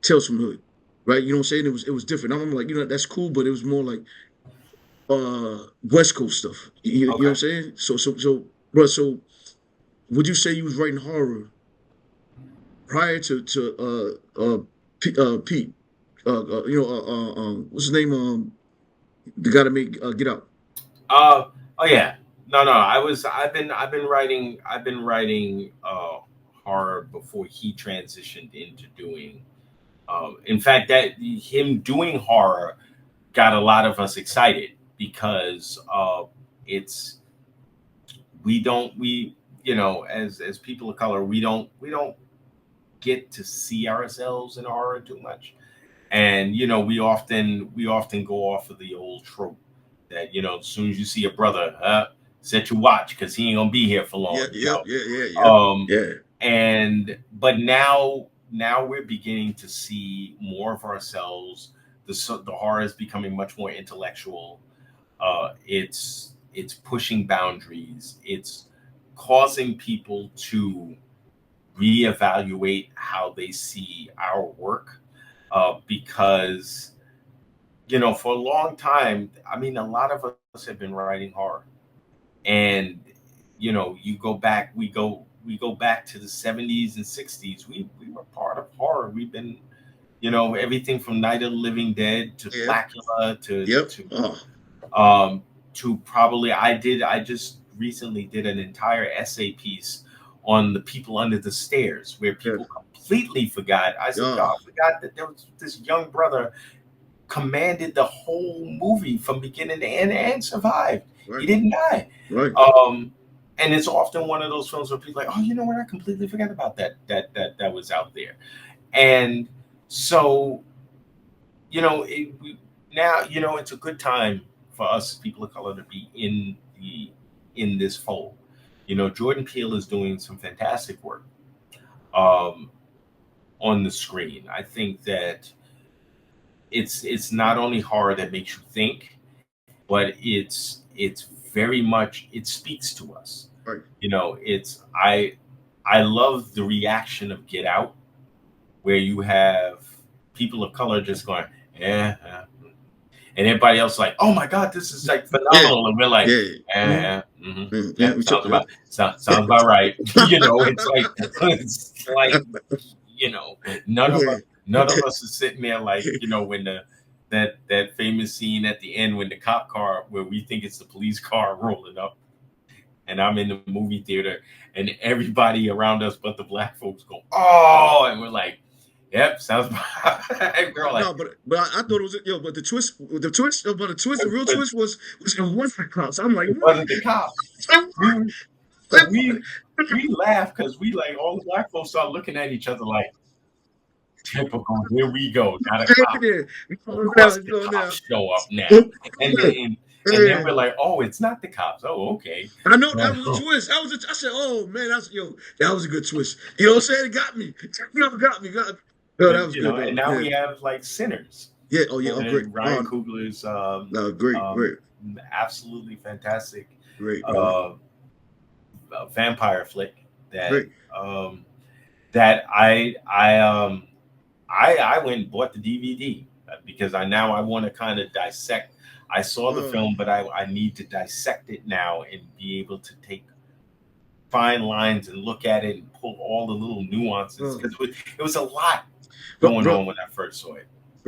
Tales from the Hood, right? You know what I'm saying? It was different. I'm like you know that's cool, but it was more like West Coast stuff. You know what I'm Okay. saying? So, bro. So, would you say you was writing horror prior to Pete? You know, what's his name? The guy that made Get Out. Oh yeah. No, no. I've been writing horror before he transitioned into doing. In fact, that him doing horror got a lot of us excited because it's we you know as people of color we don't get to see ourselves in horror too much. And we often go off of the old trope that as soon as you see a brother, set your watch because he ain't gonna be here for Yeah, long. yep, yeah, yeah, yep, Um, yeah. and but now we're beginning to see more of ourselves. The horror is becoming much more intellectual. It's pushing boundaries. It's causing people to reevaluate how they see our work, because for a long time, I mean, a lot of us have been writing horror, and you go back, we go back to the 70s and 60s. We were part of horror. We've been, everything from Night of the Living Dead to Yep, Blackula to yep. Oh, um probably I just recently did an entire essay piece on the people under the stairs, where yeah, people completely forgot. I said, yeah. y'all forgot that there was this young brother commanded the whole movie from beginning to end and survived. He Right, didn't die. right. Um, and it's often one of those films where people are like, oh, you know what? I completely forgot about that was out there. And so, now it's a good time for us people of color to be in this fold. Jordan Peele is doing some fantastic work um, on the screen. I think that it's not only horror that makes you think, but it's very much, it speaks to us. Right. It's I love the reaction of Get Out, where you have people of color just going, yeah, and everybody else like, oh my god, this is like Yeah, phenomenal, and we're like, yeah. Mm-hmm. yeah, Mm-hmm. sounds about right. It's like you know, none of us none of us is sitting there like, when that famous scene at the end when the cop car, where we think it's the police car rolling up, and I'm in the movie theater, and everybody around us but the black folks go, oh, and we're like, yep, sounds about right. We're like, No, but I thought it was but the real but twist was in one class. I'm like, it wasn't the cops. We were, so we laughed because we, like, all the black folks started looking at each other like, typical, here we go, not a cop. Of now, course it's the going now. cops show up now. And Yeah, then and then yeah. we're like, oh, it's not the cops. Oh, okay. I know that was a Uh, twist. I said, oh man, that was a good twist. You know what I'm saying? It got me. Got me. Oh, that was good and though. now Yeah, we have like Sinners. yeah. Oh yeah. Oh great. And Ryan Coogler's No, great, um, great, absolutely fantastic great, brother. uh, vampire flick that Great. um, that I went and bought the DVD, because I want to kind of dissect. I saw the Uh, film, but I need to dissect it now and be able to take fine lines and look at it and pull all the little nuances, uh, because it was a lot bro, going bro, on when I first saw it.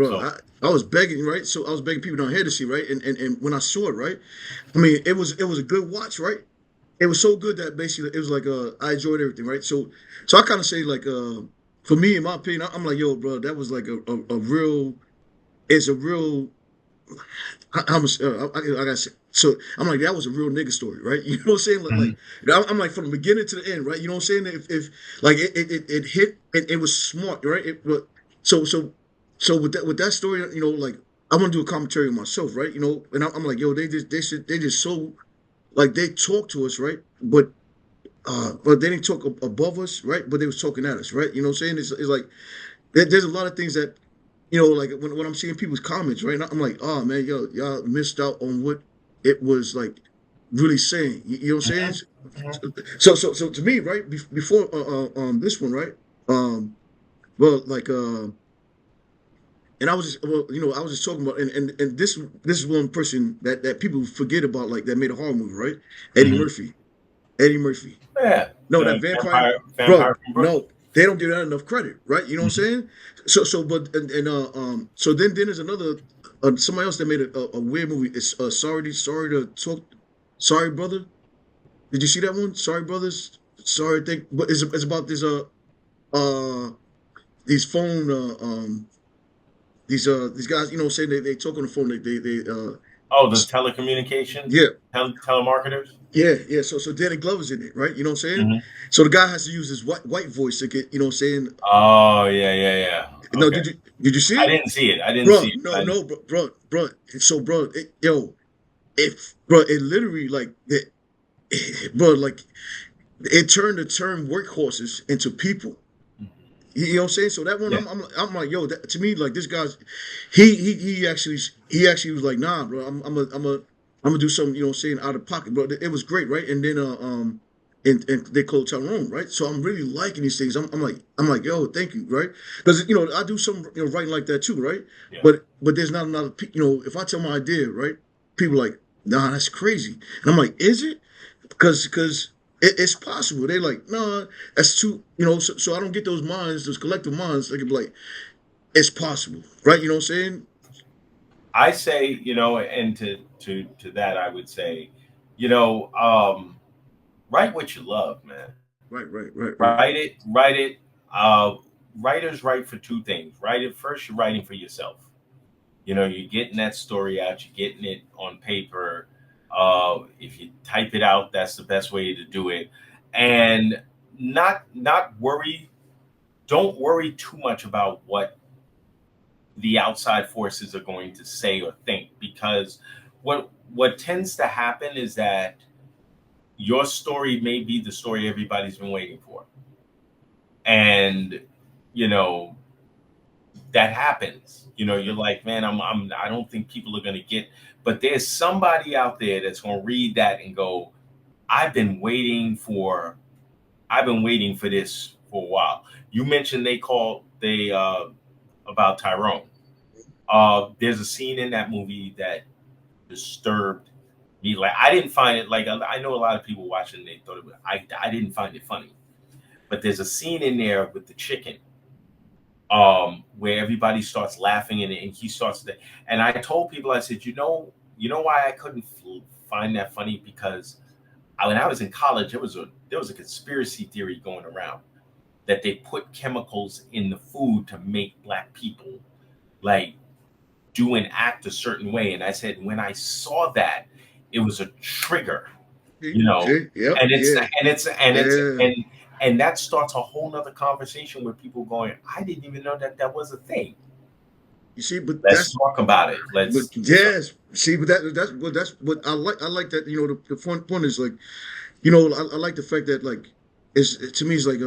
bro, So I was begging, right? So I was begging people down here to see, right? And when I saw it, right? I mean, it was a good watch, right? It was so good that basically it was like I enjoyed everything, right? So I kind of say like for me, in my opinion, I'm like, yo, bro, that was like a real, it's a real, how much I gotta say. So I'm like, that was a real nigga story, right? You know what I'm saying? mhm. I'm like from the beginning to the end, right? You know what I'm saying? If like it hit and it was smart, right? So so so with that story, you know, like I want to do a commentary on myself, right? You know, and I'm like, yo, they just so like they talk to us, right? But they didn't talk above us, right? But they was talking at us, right? You know what I'm saying? It's like there's a lot of things that you know, like when I'm seeing people's comments, right? I'm like, oh man, yo, y'all missed out on what it was like really saying. You know what I'm saying? Mhm. Mhm. So to me, right before this one, right? Well, like and I was just well, you know, I was just talking about and this is one person that people forget about, like that made a horror movie, right? Eddie Mhm. Murphy. Eddie Murphy. Yeah, No, that the vampire, vampire bro. from Brooklyn. No, they don't give that enough credit, right? You know what I'm Mhm. saying? But so then there's another somebody else that made a weird movie. It's sorry to talk, sorry brother. Did you see that one? Sorry brothers, sorry thing. But it's about this uh these phone these guys. You know, saying they talk on the phone. They Oh, the telecommunications, yeah. telemarketers. Yeah. So Danny Glover's in it, right? You know what I'm saying? Mhm. So the guy has to use his white voice to get, you know what I'm saying? Oh, yeah, yeah, yeah. No, Okay. did you see I it? didn't see it. I didn't see Bro, it. no, bro. So bro, yo, if bro, it literally like bro, like it turned the term workhorses into people. You know what I'm saying? So that one, Yeah. I'm like, yo, that, to me, like this guy's, he actually was like, nah, bro, I'm gonna do something, you know what I'm saying, out of pocket, bro. It was great, right? And then and they called Tyrone, right? So I'm really liking these things. I'm like, yo, thank you, right? Because you know I do some writing like that too, right? Yeah. But there's not a lot of you know, if I tell my idea, right, people are like, nah, that's crazy, and I'm like, is it? Because it's possible. They like, no, that's too, you know. So I don't get those minds, those collective minds. They can be like, it's possible, right? You know what I'm saying? I say, and to that, I would say, write what you love, man. Right. Write it. Uh, Writers write for two things. Write it first. You're writing for yourself. You're getting that story out. You're getting it on paper. If you type it out, that's the best way to do it. And not worry. Don't worry too much about what the outside forces are going to say or think, because what tends to happen is that your story may be the story everybody's been waiting for, and you know that happens. You're like, man, I don't think people are going to get, but there's somebody out there that's going to read that and go, i've been waiting for I've been waiting for this for a while. You mentioned they about Tyrone. There's a scene in that movie that disturbed me. Like, I didn't find it, like, I know a lot of people watching, they thought it was, I didn't find it funny. But there's a scene in there with the chicken, where everybody starts laughing, and he starts to, and I told people, I said, you know why I couldn't find that funny? Because when I was in college, there was a conspiracy theory going around that they put chemicals in the food to make black people like do and act a certain way. And I said, when I saw that, it was a trigger, you know, Okay. Yep. and it's Yeah. and it's and it's Yeah. and that starts a whole nother conversation with people going, I didn't even know that that was a thing. You see, but Let's talk about it. but Let's yes. See, but that's what I like. I like that. You know, the fun point is like, you know, I like the fact that like, it's to me it's like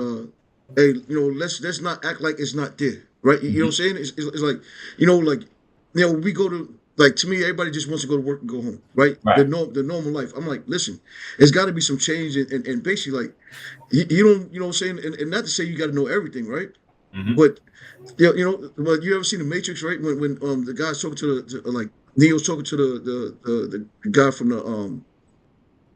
hey, you know, let's not act like it's not there, right? You know Mhm. what I'm saying? It's like, you know, like, you know, we go to like to me, everybody just wants to go to work and go home, right? Right. The normal life. I'm like, listen, there's got to be some change, and basically like, you don't, you know what I'm saying, and not to say you got to know everything, right? Hmm. But yeah, you know, but you ever seen the Matrix, right? When the guy's talking like Neo's talking to the guy from the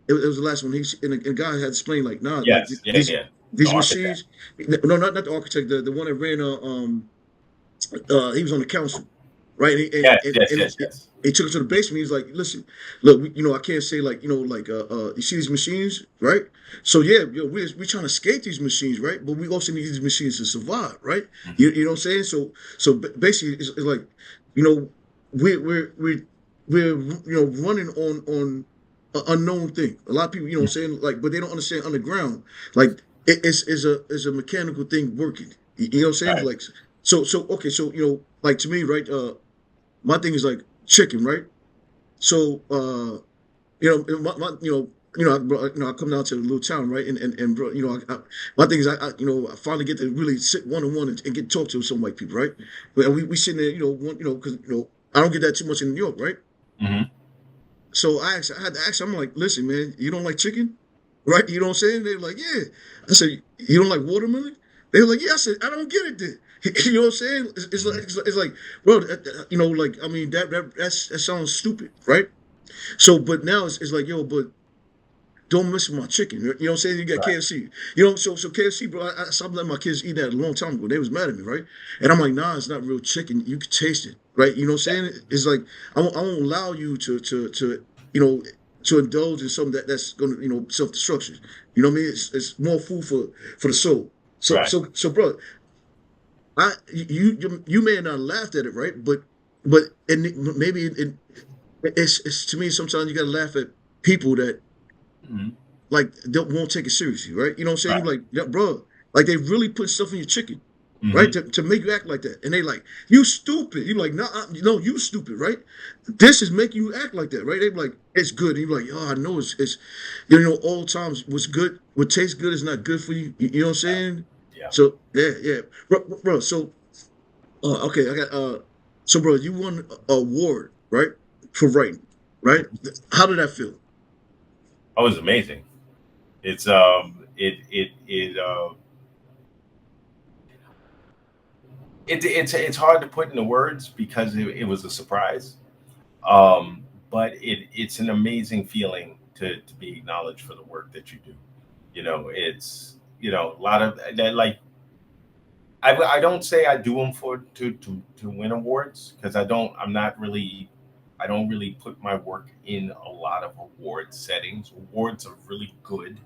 it was the last one. And the guy had explained like, nah, like Yes. Yeah. Yeah. The these architect. machines. No, not the architect. The one that ran he was on the council. right? And he took it to the basement. He's like, listen, look, I can't say like, you see these machines, right? So yeah, we're trying to escape these machines, right? But we also need these machines to survive, right? You know what I'm saying? So basically, it's like, you know, we're running on an unknown thing. A lot of people, what I'm saying, like, but they don't understand underground. Like it's a mechanical thing working. You know what I'm saying? Right. Like so okay, so like to me, right? My thing is like chicken, right? So I come down to a little town, right? And bro, my thing is I finally get to really sit one on one and get to talk to some white people, right? And we sitting there, because I don't get that too much in New York, right? Hmm. So I had to ask. I'm like, listen, man, you don't like chicken, right? You know what I'm saying? They were like, yeah. I said, you don't like watermelon? They were like, yeah. I said, I don't get it then. You know what I'm saying? It's like, bro, like I mean that sounds stupid, right? So, but now it's like, yo, but don't mess with my chicken. You know what I'm saying? You got Right. KFC. So KFC, bro. I stopped letting my kids eat that a long time ago. They was mad at me, right? And I'm like, nah, it's not real chicken. You can taste it, right? You know what I'm saying? It's like I won't allow you to you know to indulge in something that's gonna self destruction. You know what I mean? It's more food for the soul. So Right. so so, bro, you may have not laughed at it, right? But and maybe it's to me sometimes you gotta laugh at people that Hmm. like they won't take it seriously, right? You know what I'm saying? Right. Like, yeah, bro, like they really put stuff in your chicken, right? Hmm. To make you act like that. And they like, you stupid. You like, nah, no, you stupid, right? This is making you act like that, right? They like, it's good. And you're like, oh, I know it's all times what's good, what tastes good is not good for you. You know what I'm Right. saying? Yeah. So yeah. Bro, so okay, I got so bro, you won a award, right? For writing, right? How did that feel? Oh, it was amazing. It's it's hard to put into words because it was a surprise. But it's an amazing feeling to be acknowledged for the work that you do. It's a lot of that. Like I don't say I do them for to win awards because I'm not really. I don't really put my work in a lot of award settings. Awards are really good.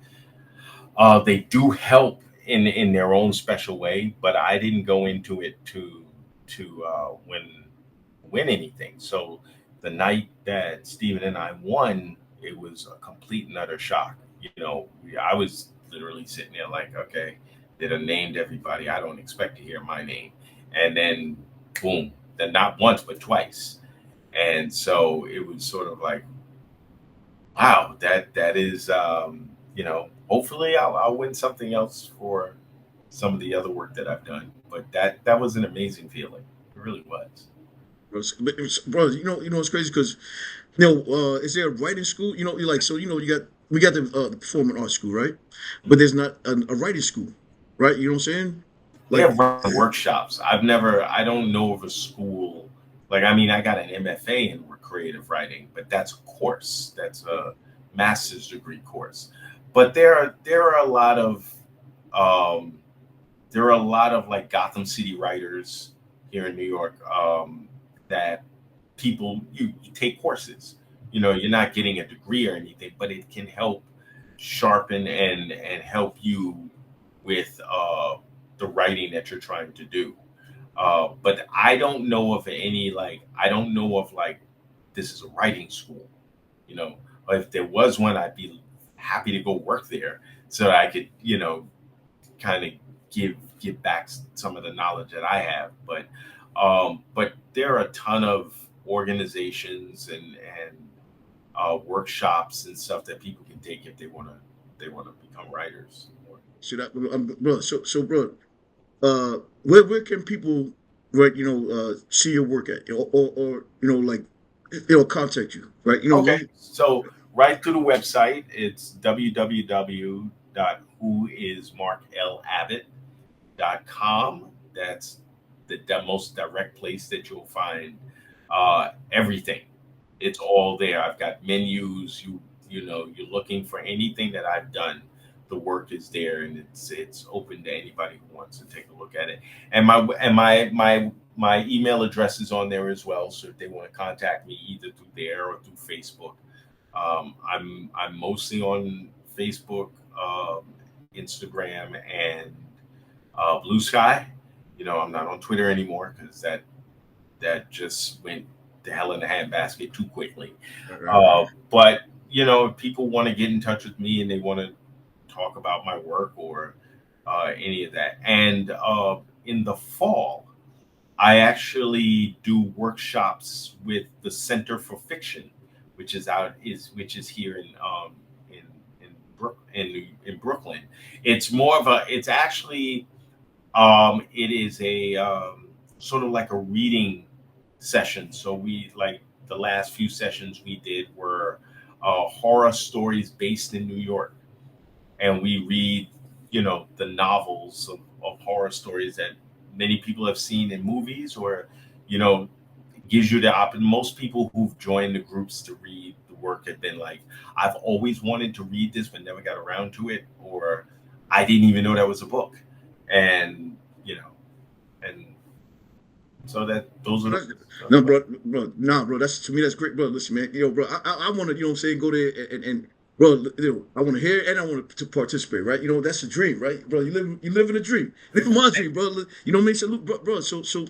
They do help in their own special way, but I didn't go into it to win anything. So the night that Steven and I won, it was a complete and utter shock. I was literally sitting there like, okay, they done named everybody. I don't expect to hear my name, and then boom, then not once but twice. And so it was sort of like, wow, that is hopefully I'll win something else for some of the other work that I've done. But that was an amazing feeling. It really was. Bro, it's crazy because is there a writing school? You like so you got we got the performing arts school, right? But there's not a writing school, right? You know what I'm saying? They Like, have workshops. I don't know of a school. Like, I mean, I got an MFA in creative writing, but that's a course. That's a master's degree course. But there are a lot of um, like Gotham City writers here in New York that people you take courses. You're not getting a degree or anything, but it can help sharpen and help you with the writing that you're trying to do. But I don't know of any like I don't know of like this is a writing school. You know, if there was one, I'd be happy to go work there so that I could kind of give back some of the knowledge that I have. But there are a ton of organizations and workshops and stuff that people can take if they want to become writers. so that bro, bro, where can people right see your work at or like contact you, right? Okay, so right through the website, it's www.whoismarklabbott.com. That's the most direct place that you'll find everything. It's all there. I've got menus. You're looking for anything that I've done. the work is there, and it's open to anybody who wants to take a look at it. And my email address is on there as well. So if they want to contact me either through there or through Facebook, I'm mostly on Facebook, Instagram, and Blue Sky. I'm not on Twitter anymore because that just went to hell in a handbasket too quickly. But if people want to get in touch with me and they want to talk about my work or any of that, and in the fall, I actually do workshops with the Center for Fiction, which is here in Brooklyn. It's more of a. It's actually it is a sort of like a reading session. So the last few sessions we did were horror stories based in New York, and we read the novels of horror stories that many people have seen in movies, or gives you the option. Most people who've joined the groups to read the work have been like, I've always wanted to read this but never got around to it, or I didn't even know that was a book. And and so those are No, bro, nah, bro. That's, to me, that's great, bro. Listen, man, bro, I want to, what I'm saying, go there and bro, I want to hear it and I want to participate, right? That's a dream, right, bro? You live in a dream. Live in my dream, bro. You know what I mean? So, look, bro, so,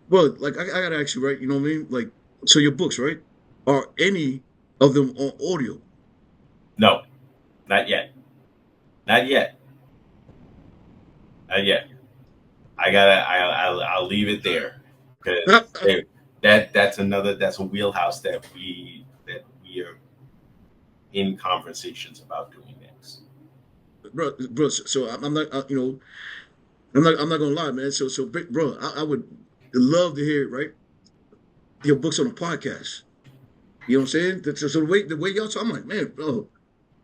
bro, like I gotta ask you, right? You know what I mean? Like, so your books, right? Are any of them on audio? No, not yet. Not yet. Not yet. I'll leave it there because that's a wheelhouse that we are in conversations about doing next. Bro. So I'm not, I'm not gonna lie, man. So, bro, I would love to hear, right, your books on a podcast. You know what I'm saying? So the way y'all talk, I'm like, man, bro,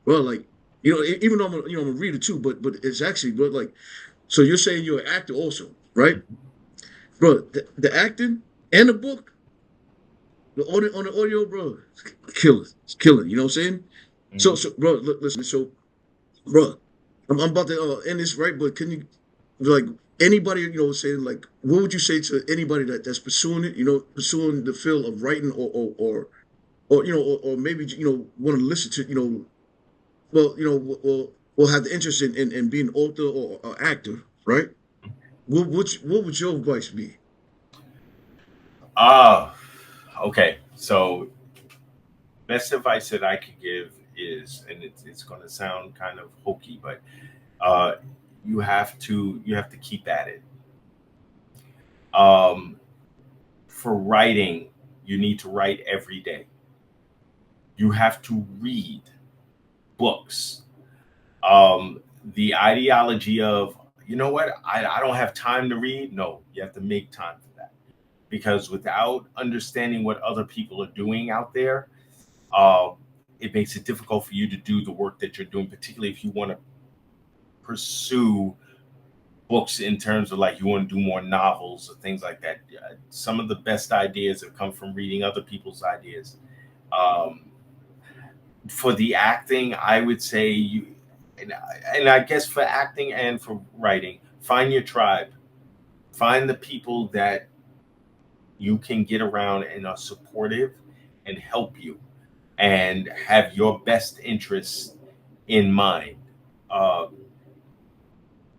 like, even though I'm a reader too, but it's actually, bro, like, so you're saying you're an actor also, right, bro? The acting and the book, the audio on the audio, bro, it's killing. You know what I'm saying? Mhm. So, bro, listen. So, bro, I'm about to end this, right? But can you, like, anybody, saying, like, what would you say to anybody that's pursuing it, pursuing the field of writing, or maybe, want to listen to, well, will have the interest in being an author or actor, right? What would your advice be? Ah, okay. So best advice that I could give is, and it's going to sound kind of hokey, but uh, you have to keep at it. Um, for writing, you need to write every day. You have to read books. The ideology of, what, I don't have time to read. No, you have to make time for that, because without understanding what other people are doing out there, uh, it makes it difficult for you to do the work that you're doing, particularly if you want to pursue books in terms of, like, you want to do more novels or things like that. Some of the best ideas have come from reading other people's ideas. Um, for the acting, I would say and I guess for acting and for writing, find your tribe, find the people that you can get around and are supportive and help you and have your best interests in mind. Uh,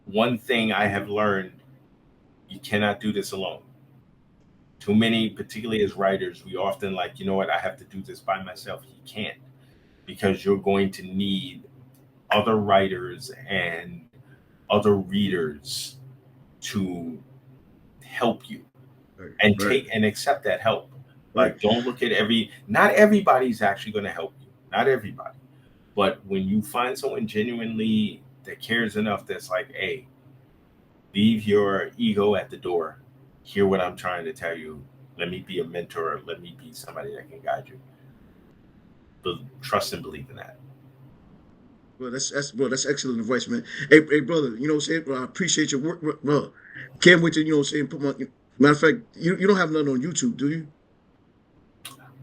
One thing I have learned: you cannot do this alone. Too many, particularly as writers, we often like, what, I have to do this by myself. You can't, because you're going to need other writers and other readers to help you Right, and right, take and accept that help. right. Like, don't look at not everybody's actually going to help you. Not everybody. But when you find someone genuinely that cares enough, that's like, hey, leave your ego at the door. Hear what I'm trying to tell you. Let me be a mentor. Let me be somebody that can guide you. But trust and believe in that. Bro, that's excellent advice, man. Hey, brother, you know what I'm saying? Bro, I appreciate your work, bro. Can't wait to, put my, matter of fact, you don't have nothing on YouTube, do you?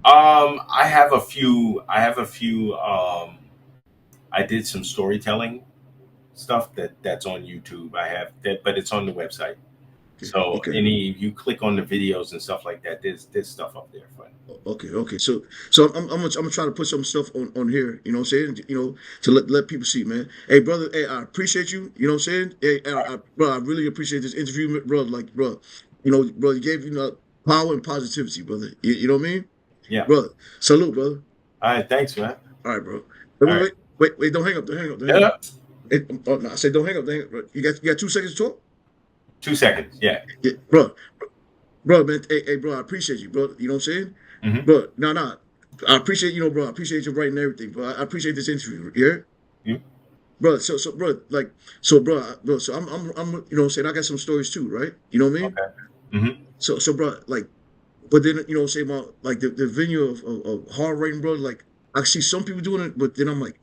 I have a few. I have a few. I did some storytelling stuff that's on YouTube. I have that, but it's on the website. Okay, So okay, you click on the videos and stuff like that. There's stuff up there for it. okay. So I'm gonna try to put some stuff on here. You know what I'm saying? You know, to let people see, man. Hey, brother. Hey, I appreciate you. You know what I'm saying? Hey, bro, I really appreciate this interview, bro. Like, bro, you know, bro, you gave power and positivity, brother. You know what I mean, Yeah. brother? Salute, brother. All right. Thanks, man. All right, bro. Wait, All wait, right. wait, wait. Don't hang up. Don't hang up. Don't hang up. Yeah. Hey, oh, no, I said don't hang up. Don't hang up. Bro. You got 2 seconds to talk? 2 seconds. Yeah. Yeah, bro, man. Hey, bro, I appreciate you, bro. You know what I'm saying, Mm-hmm. bro? No. I appreciate bro. I appreciate you writing everything, bro. I appreciate this interview. Yeah, Mm-hmm. bro. So, bro, like, bro. So I'm, you know what I'm saying. I got some stories too, right? You know what I mean? Okay. Mm-hmm. So, bro, like, but then you know what I'm saying about like the venue of hard writing, bro. Like, I see some people doing it, but then I'm like,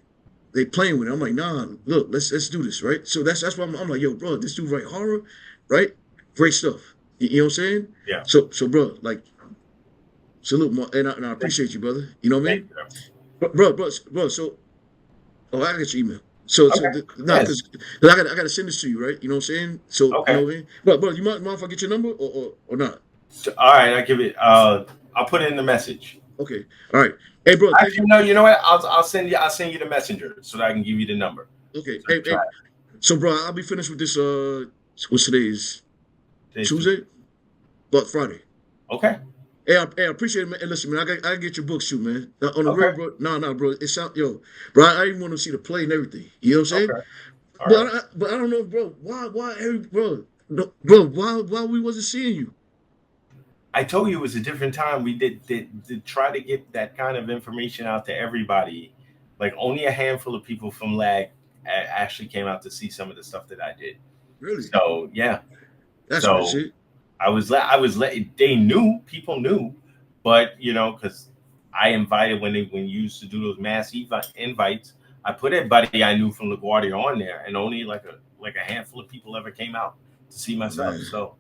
they playing with it. I'm like, nah, look, let's do this, right? So that's why I'm like, yo, bro, this dude write horror, right? Great stuff. You know what I'm saying? Yeah. So, bro, like, salute, and I Thank, appreciate you, brother. You know what I thank mean? you. Bro. So, oh, I got your email. So, Okay. nah, Yes. because I got to send this to you, right? You know what I'm saying? So, you know Okay. what I mean? Bro, you mind if I get your number or not? So, all right. I give it. I'll put it in the message. Okay, all right. Hey, bro, thank Actually, you. no. You know what? I'll send you the messenger so that I can give you the number. Okay, So hey, try so, bro, I'll be finished with this. What's today is it. Tuesday, but Friday. Okay. Hey, I appreciate it, man. Hey, listen, man, I get your books too, man. On the real, Okay. bro. No, bro. It sound, yo, bro. I even want to see the play and everything. You know what I'm saying? Okay. All right. But I don't know, bro. Why, bro? No, bro, why we wasn't seeing you? I told you it was a different time. We did try to get that kind of information out to everybody. Like only a handful of people from LAG actually came out to see some of the stuff that I did. Really? So yeah. That's good So shit. they knew, people knew, but because I invited when you used to do those mass invites, I put everybody I knew from LaGuardia on there, and only like a handful of people ever came out to see Oh myself. man, So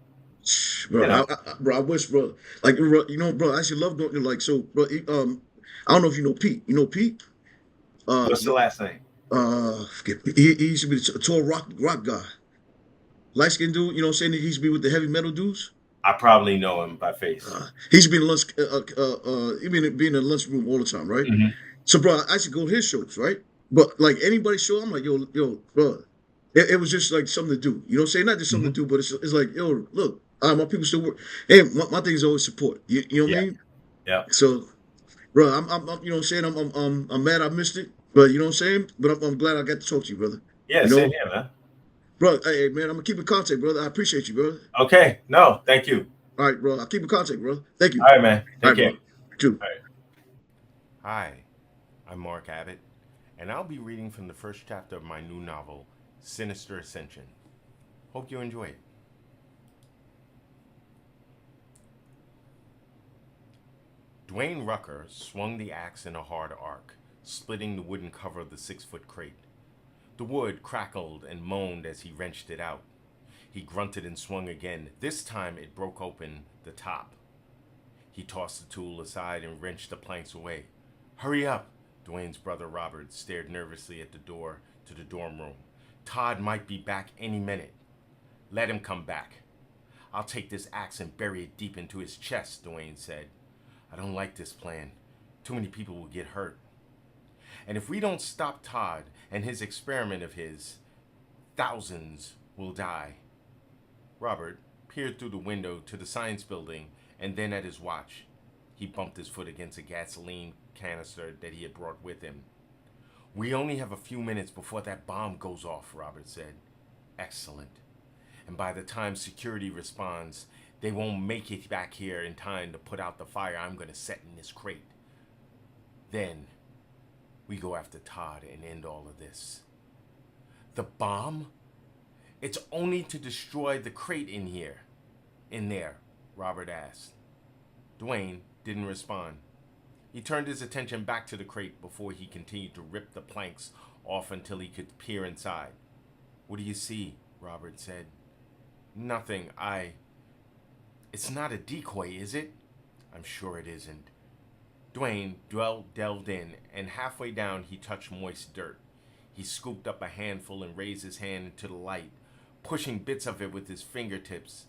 bro. you know, Bro, I wish, bro. Like, bro, bro. I actually love going. Like, so, bro. I don't know if you know Pete. You know Pete? Uh, what's the last name? forget. He used to be a tall rock guy, light skinned dude. You know what I'm saying? He used to be with the heavy metal dudes. I probably know him by face. He used to be in the lunch. He be in the lunchroom all the time, right? Hmm. So, bro, I used to go to his shows, right? But like anybody show, I'm like, yo, bro. It was just like something to do. You know what I'm saying? Not just something Hmm. to do, but it's like, yo, look, my people still work. And my thing is always support. You know what I Yeah, mean? yeah, So, bro, you know what I'm saying? I'm mad I missed it, but you know what I'm saying? But I'm glad I got to talk to you, brother. yeah. You Same know, here, man. bro. Hey, man, I'm gonna keep in contact, brother. I appreciate you, brother. Okay, no, thank you. All right, bro. I'll keep in contact, bro. Thank All you. right, man. All Take right, bro. care. You too. All right. Hi, I'm Marc Abbott, and I'll be reading from the first chapter of my new novel, Sinister Ascension. Hope you enjoy it. Dwayne Rucker swung the axe in a hard arc, splitting the wooden cover of the 6-foot crate. The wood crackled and moaned as he wrenched it out. He grunted and swung again. This time it broke open the top. He tossed the tool aside and wrenched the planks away. Hurry up! Dwayne's brother Robert stared nervously at the door to the dorm room. Todd might be back any minute. Let him come back. I'll take this axe and bury it deep into his chest, Dwayne said. I don't like this plan. Too many people will get hurt. And if we don't stop Todd and his experiment of his, thousands will die. Robert peered through the window to the science building and then at his watch. He bumped his foot against a gasoline canister that he had brought with him. We only have a few minutes before that bomb goes off, Robert said. Excellent. And by the time security responds, they won't make it back here in time to put out the fire I'm going to set in this crate. Then we go after Todd and end all of this. The bomb? It's only to destroy the crate in here. In there, Robert asked. Dwayne didn't respond. He turned his attention back to the crate before he continued to rip the planks off until he could peer inside. What do you see? Robert said. Nothing. It's not a decoy, is it? I'm sure it isn't. Dwayne delved in, and halfway down he touched moist dirt. He scooped up a handful and raised his hand into the light, pushing bits of it with his fingertips.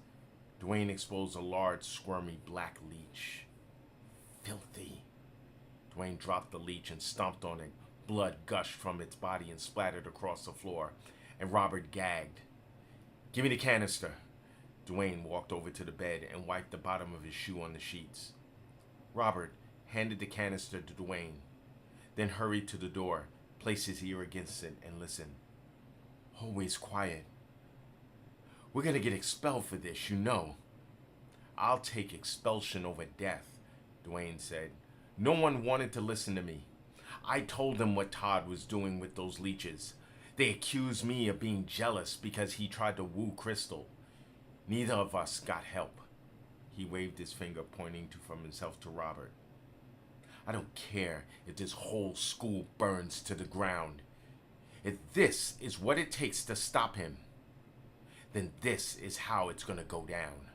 Dwayne exposed a large, squirmy black leech. Filthy. Dwayne dropped the leech and stomped on it. Blood gushed from its body and splattered across the floor, and Robert gagged. "Give me the canister." Dwayne walked over to the bed and wiped the bottom of his shoe on the sheets. Robert handed the canister to Dwayne, then hurried to the door, placed his ear against it, and listened. "Always quiet. We're gonna get expelled for this, you know." "I'll take expulsion over death," Dwayne said. "No one wanted to listen to me. I told them what Todd was doing with those leeches. They accused me of being jealous because he tried to woo Crystal. Neither of us got help." He waved his finger, pointing from himself to Robert. "I don't care if this whole school burns to the ground. If this is what it takes to stop him, then this is how it's going to go down."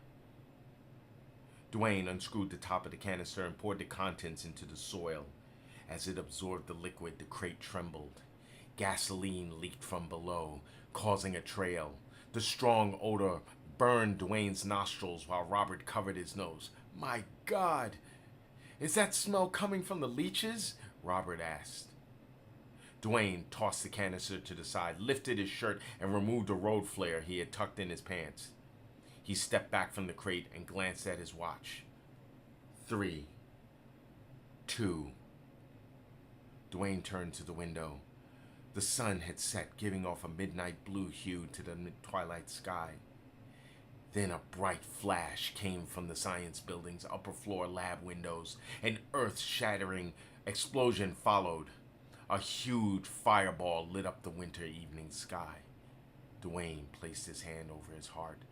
Dwayne unscrewed the top of the canister and poured the contents into the soil. As it absorbed the liquid, the crate trembled. Gasoline leaked from below, causing a trail. The strong odor burned Dwayne's nostrils while Robert covered his nose. "My God! Is that smell coming from the leeches?" Robert asked. Dwayne tossed the canister to the side, lifted his shirt, and removed a road flare he had tucked in his pants. He stepped back from the crate and glanced at his watch. 3, 2. Dwayne turned to the window. The sun had set, giving off a midnight blue hue to the twilight sky. Then a bright flash came from the science building's upper floor lab windows. An earth-shattering explosion followed. A huge fireball lit up the winter evening sky. Dwayne placed his hand over his heart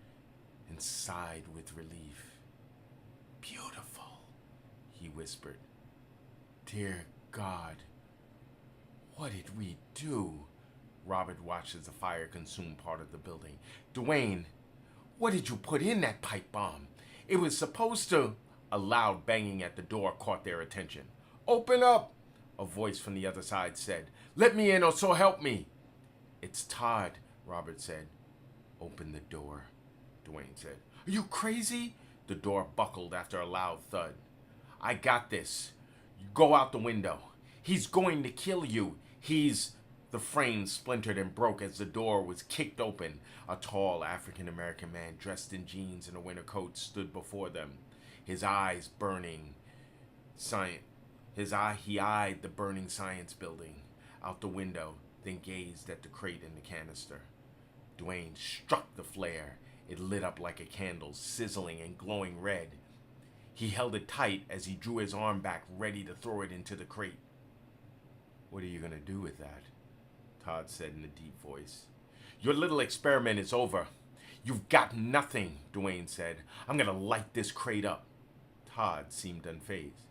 and sighed with relief. "Beautiful," he whispered. "Dear God, what did we do?" Robert watched as the fire consumed part of the building. "Dwayne, what did you put in that pipe bomb? It was supposed to..." A loud banging at the door caught their attention. "Open up," a voice from the other side said. "Let me in, or so help me." "It's Todd," Robert said. "Open the door," Dwayne said. "Are you crazy?" The door buckled after a loud thud. "I got this. You go out the window. He's going to kill you. He's..." The frame splintered and broke as the door was kicked open. A tall African-American man dressed in jeans and a winter coat stood before them, his eyes burning. He eyed the burning science building out the window, then gazed at the crate and the canister. Dwayne struck the flare. It lit up like a candle, sizzling and glowing red. He held it tight as he drew his arm back, ready to throw it into the crate. "What are you going to do with that?" Todd said in a deep voice. "Your little experiment is over. You've got nothing," Dwayne said. "I'm going to light this crate up." Todd seemed unfazed.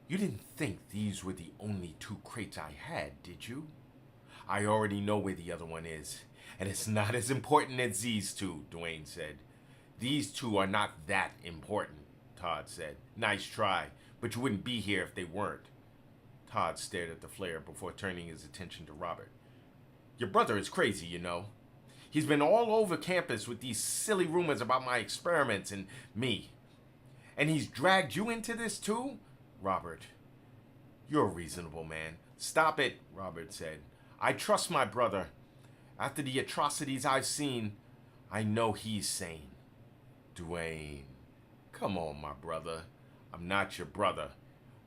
"You didn't think these were the only 2 crates I had, did you? I already know where the other one is, and it's not as important as these 2, Dwayne said. "These 2 are not that important," Todd said. "Nice try, but you wouldn't be here if they weren't." Todd stared at the flare before turning his attention to Robert. "Your brother is crazy, you know. He's been all over campus with these silly rumors about my experiments and me. And he's dragged you into this too?" "Robert, you're a reasonable man." "Stop it," Robert said. "I trust my brother. After the atrocities I've seen, I know he's sane." "Dwayne, come on, my brother. I'm not your brother.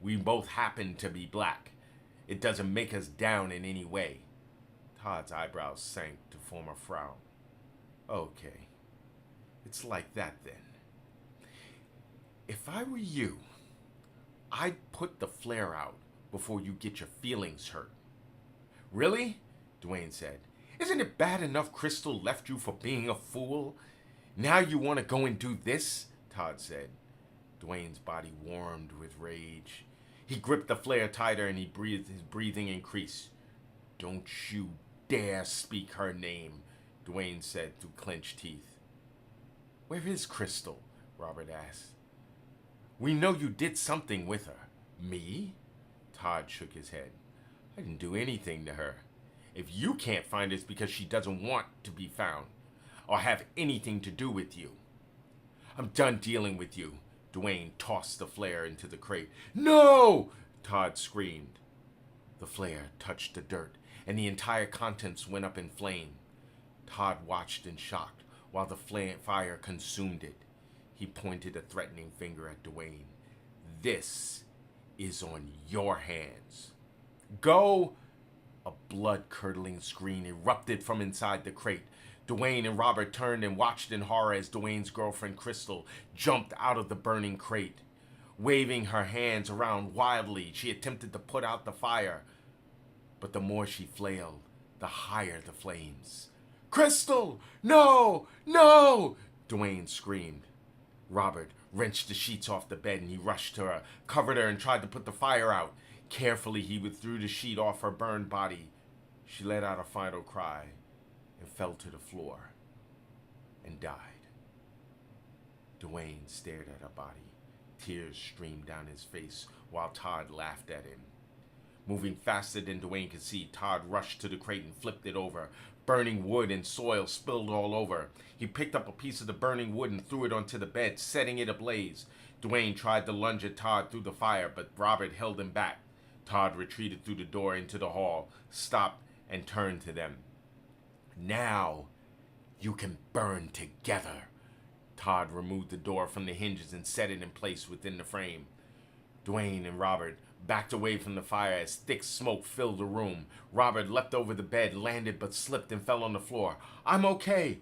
We both happen to be black. It doesn't make us down in any way." Todd's eyebrows sank to form a frown. "Okay, it's like that then. If I were you, I'd put the flare out before you get your feelings hurt." "Really?" Dwayne said. "Isn't it bad enough Crystal left you for being a fool? Now you want to go and do this?" Todd said. Dwayne's body warmed with rage. He gripped the flare tighter and his breathing increased. "Don't you dare speak her name," Dwayne said through clenched teeth. "Where is Crystal?" Robert asked. "We know you did something with her." "Me?" Todd shook his head. "I didn't do anything to her. If you can't find it, it's because she doesn't want to be found or have anything to do with you. I'm done dealing with you. Dwayne tossed the flare into the crate. No! Todd screamed. The flare touched the dirt, and the entire contents went up in flame. Todd watched in shock while the fire consumed it. He pointed a threatening finger at Dwayne. This is on your hands. Go! A blood-curdling scream erupted from inside the crate. Dwayne and Robert turned and watched in horror as Dwayne's girlfriend, Crystal, jumped out of the burning crate. Waving her hands around wildly, she attempted to put out the fire. But the more she flailed, the higher the flames. Crystal! No! No! Dwayne screamed. Robert wrenched the sheets off the bed and he rushed to her, covered her, and tried to put the fire out. Carefully, he withdrew the sheet off her burned body. She let out a final cry and fell to the floor and died. Dwayne stared at her body. Tears streamed down his face while Todd laughed at him. Moving faster than Dwayne could see, Todd rushed to the crate and flipped it over. Burning wood and soil spilled all over. He picked up a piece of the burning wood and threw it onto the bed, setting it ablaze. Dwayne tried to lunge at Todd through the fire, but Robert held him back. Todd retreated through the door into the hall, stopped, and turned to them. Now you can burn together. Todd removed the door from the hinges and set it in place within the frame. Dwayne and Robert backed away from the fire as thick smoke filled the room. Robert leapt over the bed, landed but slipped and fell on the floor. I'm okay.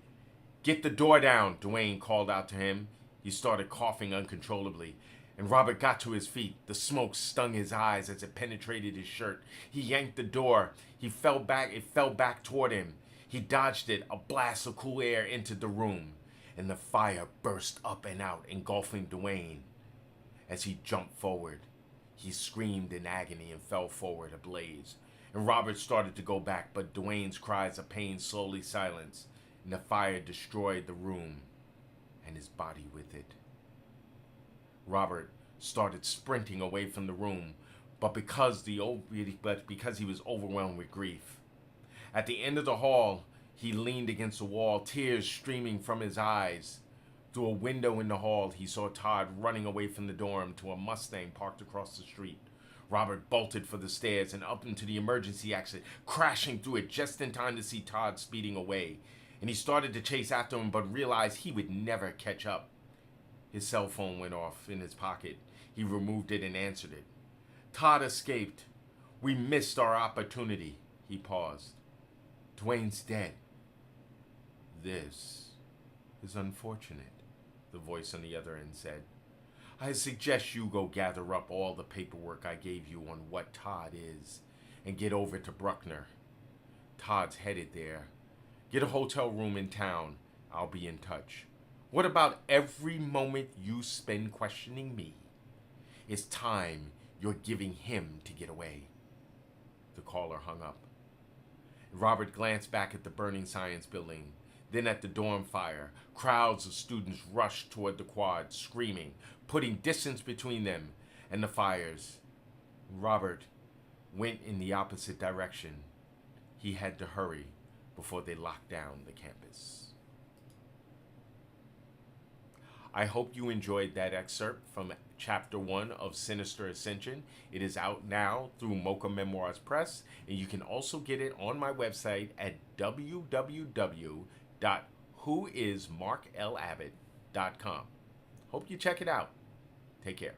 Get the door down, Dwayne called out to him. He started coughing uncontrollably, and Robert got to his feet. The smoke stung his eyes as it penetrated his shirt. He yanked the door. It fell back toward him. He dodged it. A blast of cool air entered the room, and the fire burst up and out, engulfing Dwayne. As he jumped forward, he screamed in agony and fell forward ablaze. And Robert started to go back, but Dwayne's cries of pain slowly silenced, and the fire destroyed the room, and his body with it. Robert started sprinting away from the room, but because he was overwhelmed with grief. At the end of the hall, he leaned against the wall, tears streaming from his eyes. Through a window in the hall, he saw Todd running away from the dorm to a Mustang parked across the street. Robert bolted for the stairs and up into the emergency exit, crashing through it just in time to see Todd speeding away. And he started to chase after him, but realized he would never catch up. His cell phone went off in his pocket. He removed it and answered it. Todd escaped. We missed our opportunity. He paused. Dwayne's dead. This is unfortunate, the voice on the other end said. I suggest you go gather up all the paperwork I gave you on what Todd is and get over to Bruckner. Todd's headed there. Get a hotel room in town. I'll be in touch. What about every moment you spend questioning me? It's time you're giving him to get away. The caller hung up. Robert glanced back at the burning science building, then at the dorm fire. Crowds of students rushed toward the quad, screaming, putting distance between them and the fires. Robert went in the opposite direction. He had to hurry before they locked down the campus. I hope you enjoyed that excerpt from Chapter 1 of Sinister Ascension. It is out now through Mocha Memoirs Press, and you can also get it on my website at www.whoismarklabbott.com. Hope you check it out. Take care.